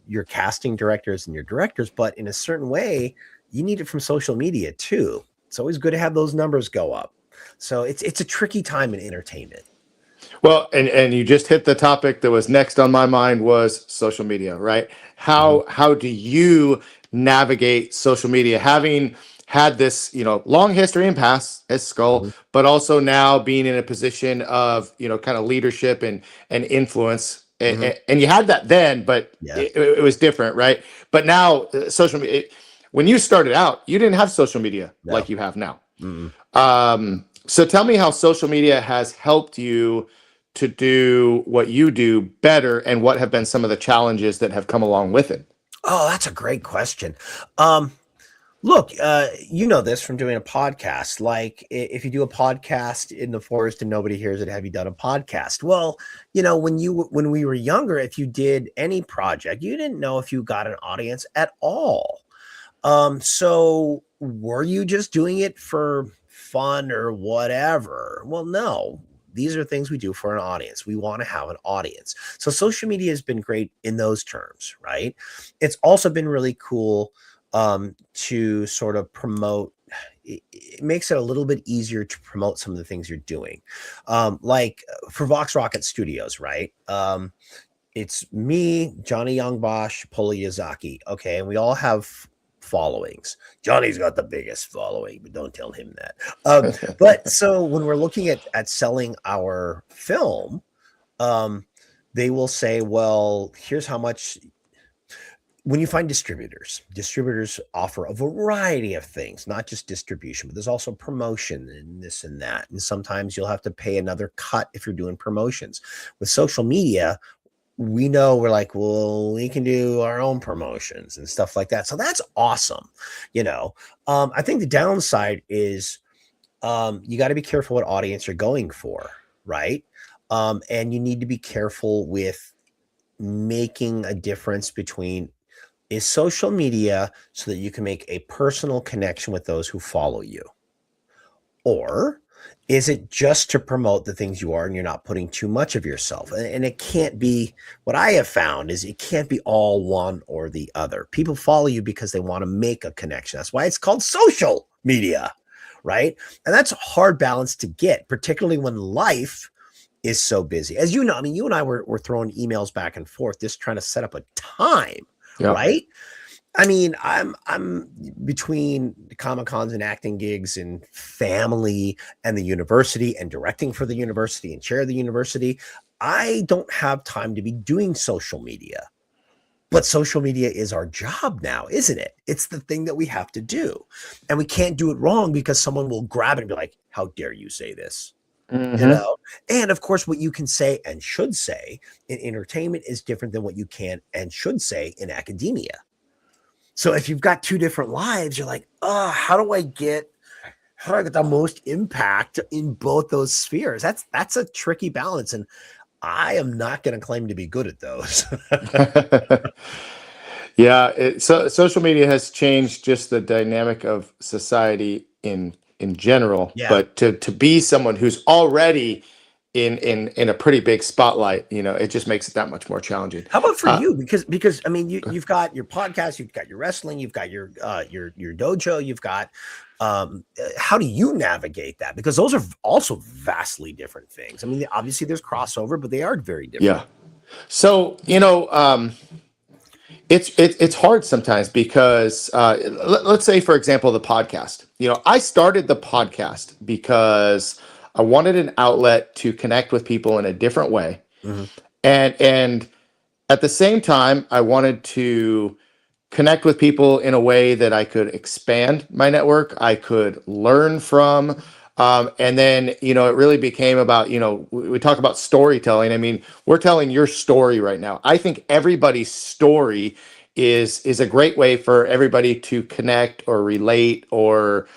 your casting directors and your directors, but in a certain way, you need it from social media too. It's always good to have those numbers go up. So it's a tricky time in entertainment. Well, and you just hit the topic that was next on my mind, was social media, right? How do you navigate social media, having had this, long history and past as Skull, but also now being in a position of, kind of leadership and influence. And you had that then, but it was different, right? But now social media, when you started out, you didn't have social media like you have now. So tell me how social media has helped you to do what you do better, and what have been some of the challenges that have come along with it? Oh, that's a great question. Look, this from doing a podcast. Like, if you do a podcast in the forest and nobody hears it, have you done a podcast? Well, when we were younger, if you did any project, you didn't know if you got an audience at all. So were you just doing it for fun or whatever? Well, no. These are things we do for an audience. We want to have an audience. So social media has been great in those terms, right? It's also been really cool to sort of promote. It makes it a little bit easier to promote some of the things you're doing. Like for Vox Rocket Studios, right? It's me, Johnny Young Bosch, Polo Yazaki. Okay. And we all have followings. Johnny's got the biggest following, but don't tell him that. But so when we're looking at selling our film, they will say, well, here's how much. When you find distributors offer a variety of things, not just distribution, but there's also promotion and this and that. And sometimes you'll have to pay another cut if you're doing promotions. With social media, we know we're like, well, we can do our own promotions and stuff like that. So that's awesome. I think the downside is you got to be careful what audience you're going for, right? And you need to be careful with making a difference between, is social media so that you can make a personal connection with those who follow you? Or is it just to promote the things you are and you're not putting too much of yourself? And it can't be, what I have found is it can't be all one or the other. People follow you because they want to make a connection. That's why it's called social media, right? And that's a hard balance to get, particularly when life is so busy. As you know, I mean, you and I were throwing emails back and forth, just trying to set up a time. Yeah. Right. I mean, I'm between Comic-Cons and acting gigs and family and the university and directing for the university and chair of the university. I don't have time to be doing social media, but social media is our job now, isn't it? It's the thing that we have to do, and we can't do it wrong because someone will grab it and be like, how dare you say this? Mm-hmm. And of course, what you can say and should say in entertainment is different than what you can and should say in academia. So if you've got two different lives, you're like, how do I get the most impact in both those spheres? That's a tricky balance. And I am not going to claim to be good at those. Yeah. So social media has changed just the dynamic of society in general, yeah. But to be someone who's already in a pretty big spotlight, it just makes it that much more challenging. How about for you? Because I mean, you've got your podcast, you've got your wrestling, you've got your dojo, you've got how do you navigate that? Because those are also vastly different things. I mean, obviously there's crossover, but they are very different. Yeah. So it's hard sometimes because let's say, for example, the podcast. I started the podcast because I wanted an outlet to connect with people in a different way, mm-hmm. and at the same time, I wanted to connect with people in a way that I could expand my network, I could learn from. And then, it really became about, we talk about storytelling. I mean, we're telling your story right now. I think everybody's story is a great way for everybody to connect or relate or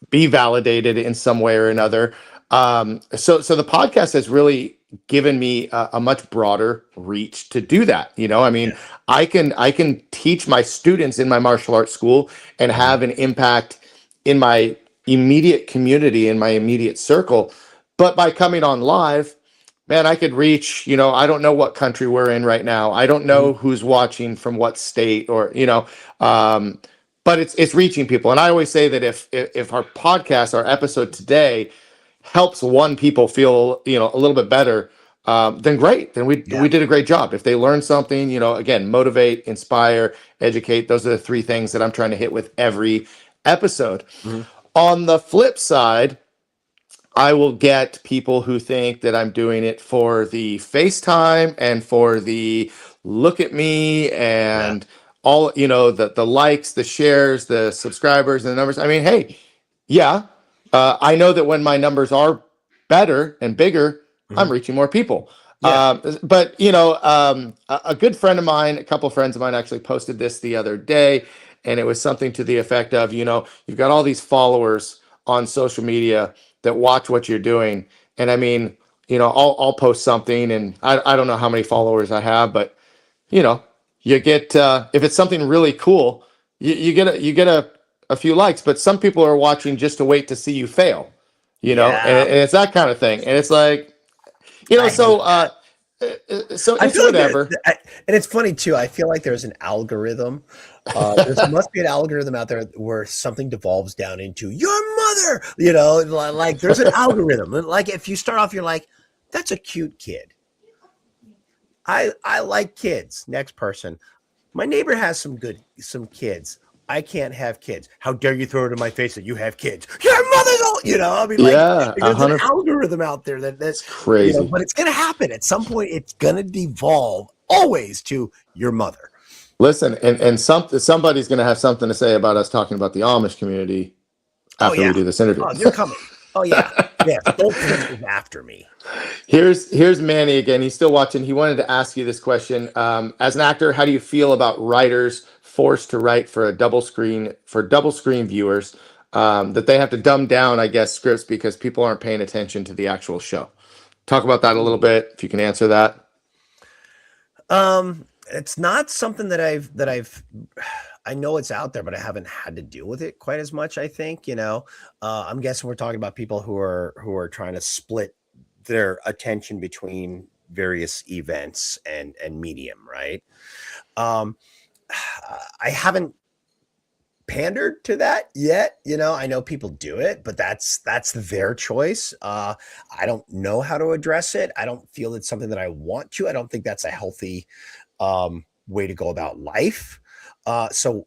be validated in some way or another. So the podcast has really given me a much broader reach to do that. I mean, I can teach my students in my martial arts school and have an impact in my immediate community, in my immediate circle. But by coming on live, man, I could reach, I don't know what country we're in right now. I don't know who's watching from what state or, but it's reaching people. And I always say that if our podcast, our episode today helps one people feel, a little bit better, then great. Then we did a great job. If they learn something, again, motivate, inspire, educate. Those are the three things that I'm trying to hit with every episode. Mm-hmm. On the flip side, I will get people who think that I'm doing it for the FaceTime and for the look at me and all, the likes, the shares, the subscribers, and the numbers. I mean, hey, yeah, I know that when my numbers are better and bigger, I'm reaching more people. Yeah. But, a good friend of mine, a couple of friends of mine actually posted this the other day, and it was something to the effect of, you've got all these followers on social media that watch what you're doing. And I mean, I'll post something and I don't know how many followers I have, but you get, if it's something really cool, you get a few likes, but some people are watching just to wait to see you fail, and it's that kind of thing. And it's like, You know, I hate that. so I it's feel like whatever. and it's funny too. I feel like there's an algorithm. There must be an algorithm out there where something devolves down into your mother. You know, like there's an algorithm. Like if you start off, you're like, that's a cute kid. I like kids. Next person. My neighbor has some kids. I can't have kids. How dare you throw it in my face that you have kids? Your mother's old, you know. I mean, like Yeah, there's an 100. algorithm out there that It's crazy. but it's gonna happen at some point. It's gonna devolve always to your mother. Listen, and somebody's going to have something to say about us talking about the Amish community Oh after we yeah. do this interview. Oh, they're coming. Oh yeah. Yes. Goldfish is after me. Here's Manny again. He's still watching. He wanted to ask you this question. As an actor, how do you feel about writers forced to write for double screen viewers, that they have to dumb down, I guess, scripts because people aren't paying attention to the actual show? Talk about that a little bit, if you can answer that. It's not something I know it's out there, but I haven't had to deal with it quite as much. I think, I'm guessing we're talking about people who are trying to split their attention between various events and medium, right? Um, I haven't pandered to that yet. I know people do it, but that's their choice. I don't know how to address it. I don't feel it's something that I want to. I don't think that's a healthy way to go about life. So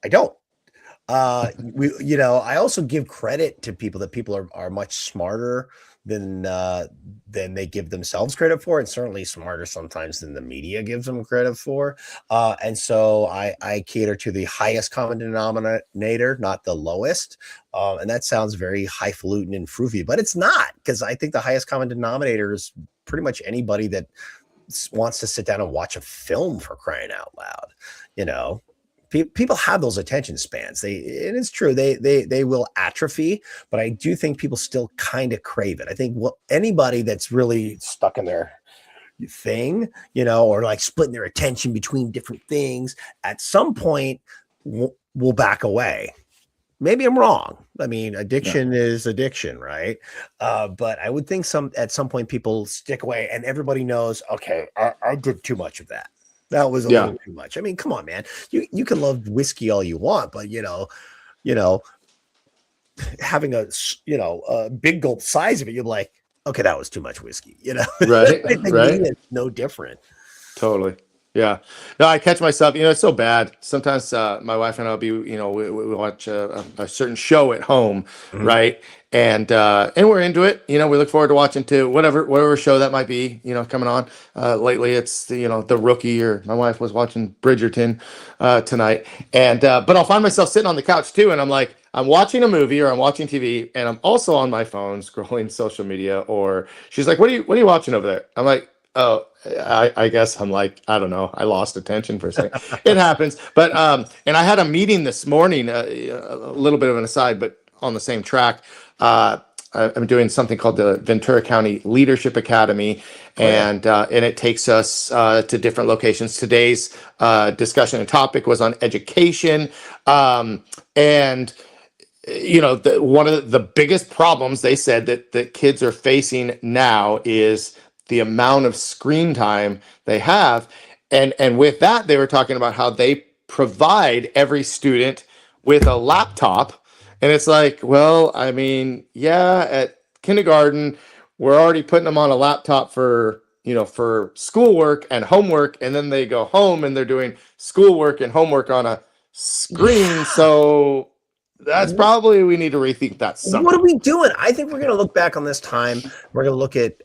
I don't. I also give credit to people that people are much smarter than they give themselves credit for, and certainly smarter sometimes than the media gives them credit for. And so I cater to the highest common denominator, not the lowest. And that sounds very highfalutin and froofy, but it's not, because I think the highest common denominator is pretty much anybody that wants to sit down and watch a film, for crying out loud. People have those attention spans. And it's true, they will atrophy, but I do think people still kind of crave it. I think anybody that's really stuck in their thing, or like splitting their attention between different things, at some point will back away. Maybe I'm wrong. I mean, addiction is addiction, right? But I would think at some point people stick away, and everybody knows, okay, I did too much of that. That was a little too much. I mean, come on, man. You can love whiskey all you want, but having a big gulp size of it, you're like, okay, that was too much whiskey. Right, right. It's no different. Totally. Yeah. No, I catch myself, it's so bad. Sometimes my wife and I'll be, we watch a certain show at home, right? And we're into it. We look forward to watching to whatever show that might be, coming on. Lately it's the Rookie, or my wife was watching Bridgerton tonight. And but I'll find myself sitting on the couch too, and I'm like, I'm watching a movie or I'm watching TV, and I'm also on my phone scrolling social media. Or she's like, what are you watching over there? I'm like, oh, I guess I'm like, I don't know. I lost attention for a second. It happens. But and I had a meeting this morning, a little bit of an aside, but on the same track. I'm doing something called the Ventura County Leadership Academy, and it takes us to different locations. Today's discussion and topic was on education, and one of the biggest problems they said that kids are facing now is the amount of screen time they have. And with that, they were talking about how they provide every student with a laptop. And it's like, well, I mean, yeah, at kindergarten, we're already putting them on a laptop for schoolwork and homework. And then they go home and they're doing schoolwork and homework on a screen. So that's probably, we need to rethink that. What are we doing? I think we're going to look back on this time. We're going to look at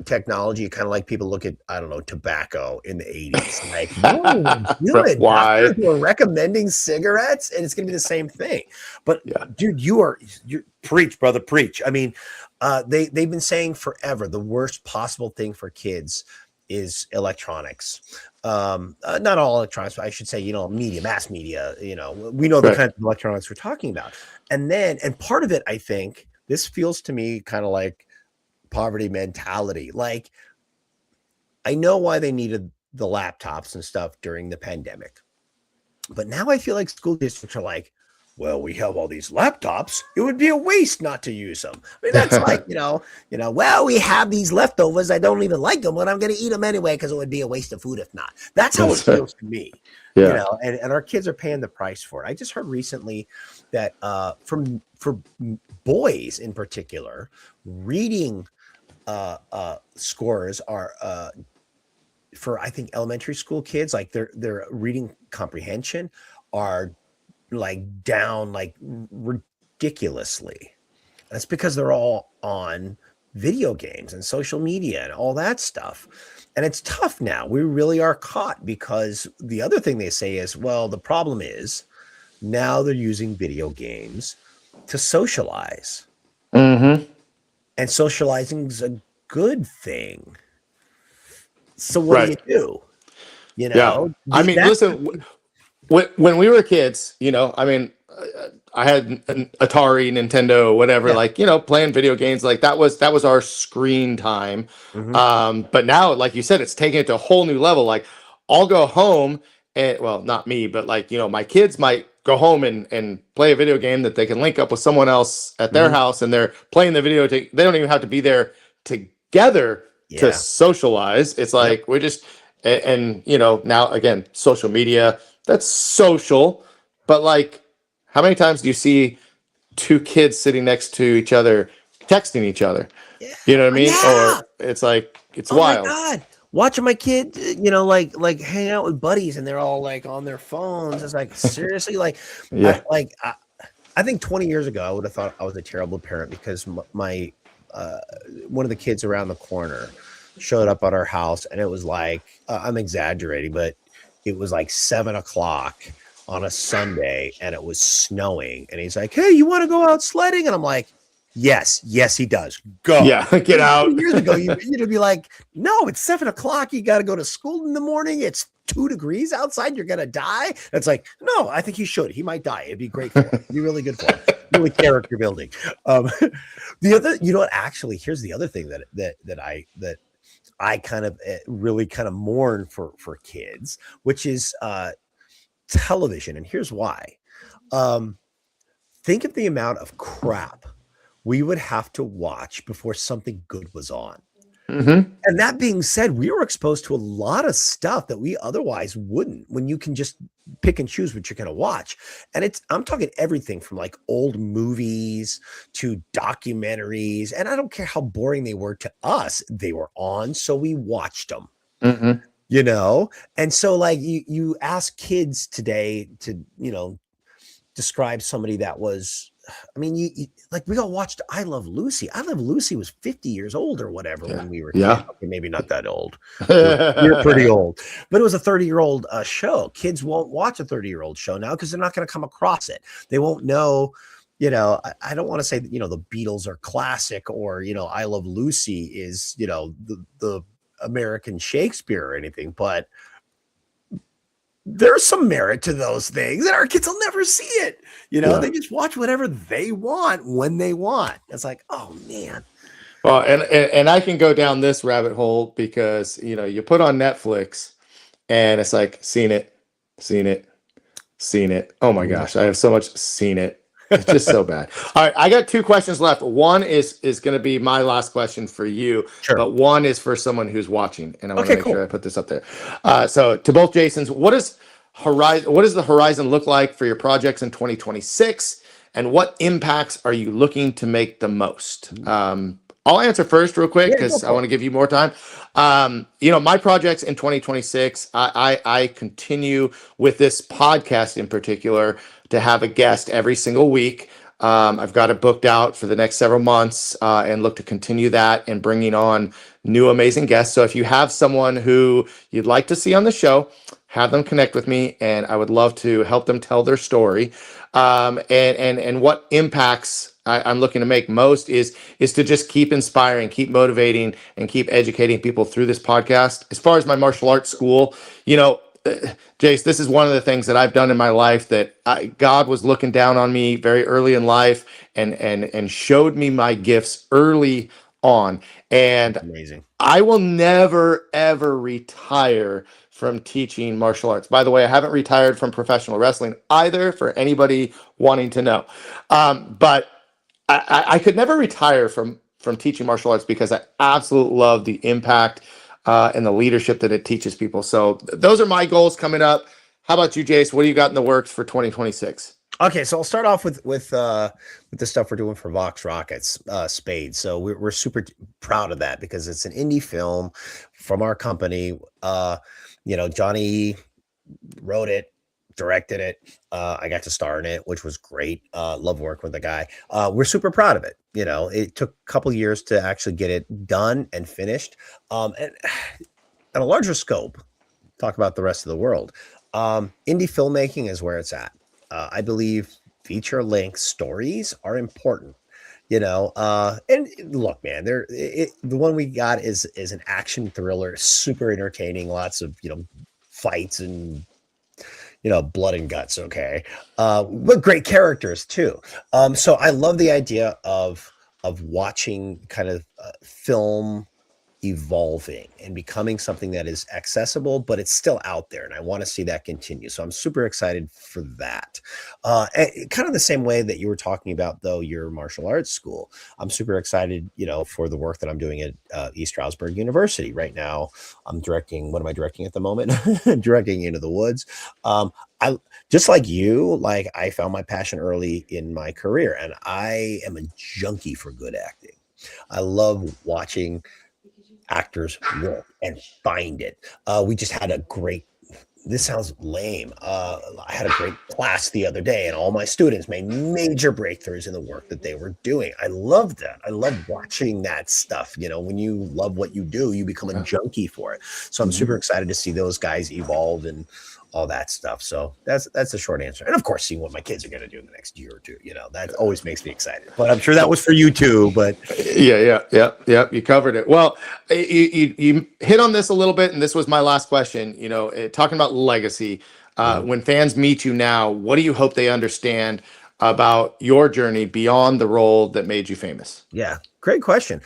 technology, kind of like people look at, I don't know, tobacco in the 80s. Like, what are we doing? Why? We're recommending cigarettes, and it's going to be the same thing. But dude, you preach, brother, preach. I mean, they've been saying forever the worst possible thing for kids is electronics. Not all electronics, but I should say, media, mass media, we know the kind of electronics we're talking about. And part of it, I think this feels to me kind of like poverty mentality. Like, I know why they needed the laptops and stuff during the pandemic, but now I feel like school districts are like, well, we have all these laptops. It would be a waste not to use them. I mean, that's like, well, we have these leftovers. I don't even like them, but I'm going to eat them anyway because it would be a waste of food if not. That's how it feels to me. Yeah. And our kids are paying the price for it. I just heard recently that for boys in particular, reading scores are for I think elementary school kids, like their reading comprehension are like down like ridiculously. That's because they're all on video games and social media and all that stuff. And it's tough now. We really are caught because the other thing they say is, well, the problem is now they're using video games to socialize. Mm-hmm. And socializing is a good thing. So what do you do? Yeah. I mean, listen, when we were kids, I mean, I had an Atari, Nintendo, whatever, like, playing video games, like that was our screen time. But now, like you said, it's taking it to a whole new level. Like I'll go home and, well, not me, but like, my kids might go home and play a video game that they can link up with someone else at their house, and they're playing the video. They don't even have to be there together to socialize. It's like, we're just, and now again, social media, that's social, but like, how many times do you see two kids sitting next to each other, texting each other? You know what I mean? Or it's like, it's wild. My God. Watching my kid, like hang out with buddies and they're all like on their phones. It's like, seriously, like, I think 20 years ago, I would have thought I was a terrible parent because my one of the kids around the corner showed up at our house, and it was like, I'm exaggerating, but it was like 7:00 on a Sunday, and it was snowing, and he's like, hey, you want to go out sledding? And I'm like, yes, he does. Go. Yeah, get out. Years ago, you'd be like, no, it's 7:00. You got to go to school in the morning. It's 2 degrees outside. You're going to die. It's like, no, I think he should. He might die. It'd be great for him. It'd be really good for him. Really character building. The other, what, actually, here's the other thing that I kind of really kind of mourn for kids, which is television. And here's why. Think of the amount of crap we would have to watch before something good was on. And that being said, we were exposed to a lot of stuff that we otherwise wouldn't, when you can just pick and choose what you're going to watch. And I'm talking everything from like old movies to documentaries. And I don't care how boring they were to us, they were on, so we watched them. And so like you ask kids today to, describe somebody that was, I mean, you like, we all watched I Love Lucy. I Love Lucy was 50 years old or whatever when we were kids. Okay, maybe not that old. You're pretty old. But it was a 30-year-old show. Kids won't watch a 30-year-old show now because they're not going to come across it. They won't know, I don't want to say that, the Beatles are classic, or, I Love Lucy is, the American Shakespeare or anything, but there's some merit to those things, and our kids will never see it. They just watch whatever they want when they want. It's like, oh man. Well, and I can go down this rabbit hole because you put on Netflix and it's like seen it. Oh my gosh, I have so much seen it. It's just so bad. All right, I got 2 questions left. One is going to be my last question for you, but one is for someone who's watching, and I want to make sure I put this up there. So to both Jasons, what does the horizon look like for your projects in 2026, and what impacts are you looking to make the most? I'll answer first real quick because I want to give you more time. My projects in 2026, I continue with this podcast in particular to have a guest every single week. I've got it booked out for the next several months and look to continue that and bringing on new amazing guests. So if you have someone who you'd like to see on the show, have them connect with me, and I would love to help them tell their story. And what impacts I'm looking to make most is to just keep inspiring, keep motivating, and keep educating people through this podcast. As far as my martial arts school, Jace, this is one of the things that I've done in my life that God was looking down on me very early in life and showed me my gifts early on. And amazing. I will never, ever retire from teaching martial arts? By the way, I haven't retired from professional wrestling either, for anybody wanting to know. But I could never retire from teaching martial arts because I absolutely love the impact and the leadership that it teaches people. So those are my goals coming up. How about you, Jace? What do you got in the works for 2026? Okay, so I'll start off with the stuff we're doing for Vox Rockets, Spade. So we're super proud of that because it's an indie film from our company. Johnny wrote it, directed it. I got to star in it, which was great. Love working with the guy. We're super proud of it. It took a couple years to actually get it done and finished. And on a larger scope, talk about the rest of the world. Indie filmmaking is where it's at. I believe feature-length stories are important, and look, man, the one we got is an action thriller, super entertaining, lots of, fights and, blood and guts. Okay. But great characters too. So I love the idea of watching kind of film evolving and becoming something that is accessible, but it's still out there. And I want to see that continue. So I'm super excited for that. Kind of the same way that you were talking about, though, your martial arts school. I'm super excited, for the work that I'm doing at East Stroudsburg University right now. I'm directing, what am I directing at the moment? Directing Into the Woods. I just like you, I found my passion early in my career, and I am a junkie for good acting. I love watching actors work and find it. We just had a great, this sounds lame. I had a great class the other day, and all my students made major breakthroughs in the work that they were doing. I love that. I love watching that stuff. When you love what you do, you become a junkie for it. So I'm super excited to see those guys evolve and all that stuff. So that's the short answer. And of course, seeing what my kids are going to do in the next year or two, that always makes me excited. But I'm sure that was for you too. But yeah, you covered it. Well, you hit on this a little bit, and this was my last question. Talking about legacy, when fans meet you now, what do you hope they understand about your journey beyond the role that made you famous? Yeah, great question.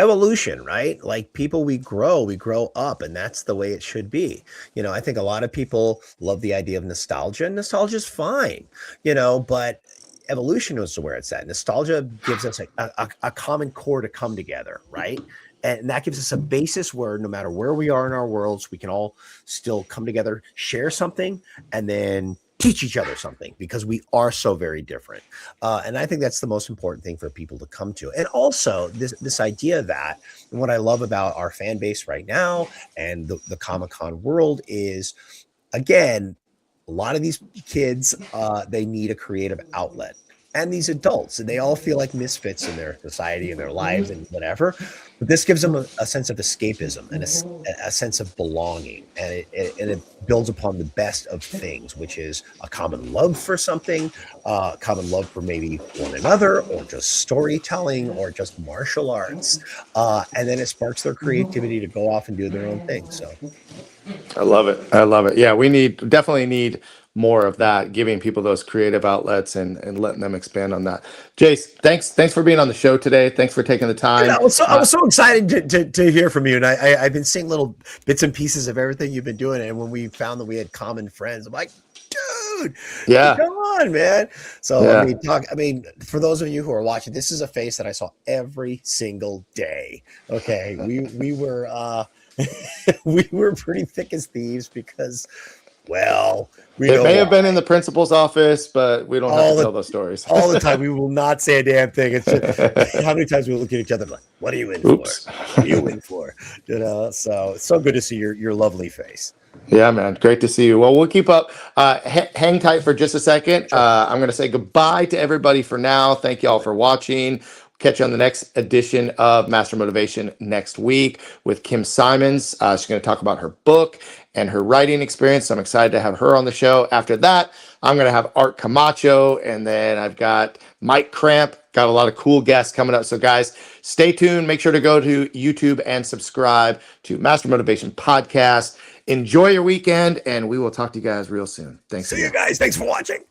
Evolution, right? Like people, we grow up, and that's the way it should be. I think a lot of people love the idea of nostalgia. Nostalgia is fine, but evolution is where it's at. Nostalgia gives us a common core to come together, right? And that gives us a basis where no matter where we are in our worlds, we can all still come together, share something, and then teach each other something, because we are so very different. And I think that's the most important thing for people to come to. And also this idea that, and what I love about our fan base right now and the Comic-Con world is, again, a lot of these kids, they need a creative outlet. And these adults, and they all feel like misfits in their society and their lives and whatever. But this gives them a sense of escapism and a sense of belonging. And it builds upon the best of things, which is a common love for something, common love for maybe one another, or just storytelling, or just martial arts. And then it sparks their creativity to go off and do their own thing. So I love it. Yeah, we definitely need more of that, giving people those creative outlets and letting them expand on that. Jace, thanks for being on the show today. Thanks for taking the time. I was so excited to hear from you, and I've been seeing little bits and pieces of everything you've been doing. And when we found that we had common friends, I'm like, dude, yeah, come on, man. So yeah. I mean, for those of you who are watching, this is a face that I saw every single day. Okay, we were we were pretty thick as thieves because, well, it may have been in the principal's office, but we don't have to tell those stories all the time. We will not say a damn thing. It's just, how many times we look at each other like, "What are you in for? What are you in for?" So it's so good to see your lovely face. Yeah, man, great to see you. Well, we'll keep up. Hang tight for just a second. Sure. I'm going to say goodbye to everybody for now. Thank you all for watching. Catch you on the next edition of Master Motivation next week with Kim Simons. She's going to talk about her book and her writing experience. I'm excited to have her on the show. After that, I'm going to have Art Camacho, and then I've got Mike Cramp. Got a lot of cool guests coming up. So guys, stay tuned. Make sure to go to YouTube and subscribe to Master Motivation Podcast. Enjoy your weekend, and we will talk to you guys real soon. Thanks. See you guys. Thanks for watching.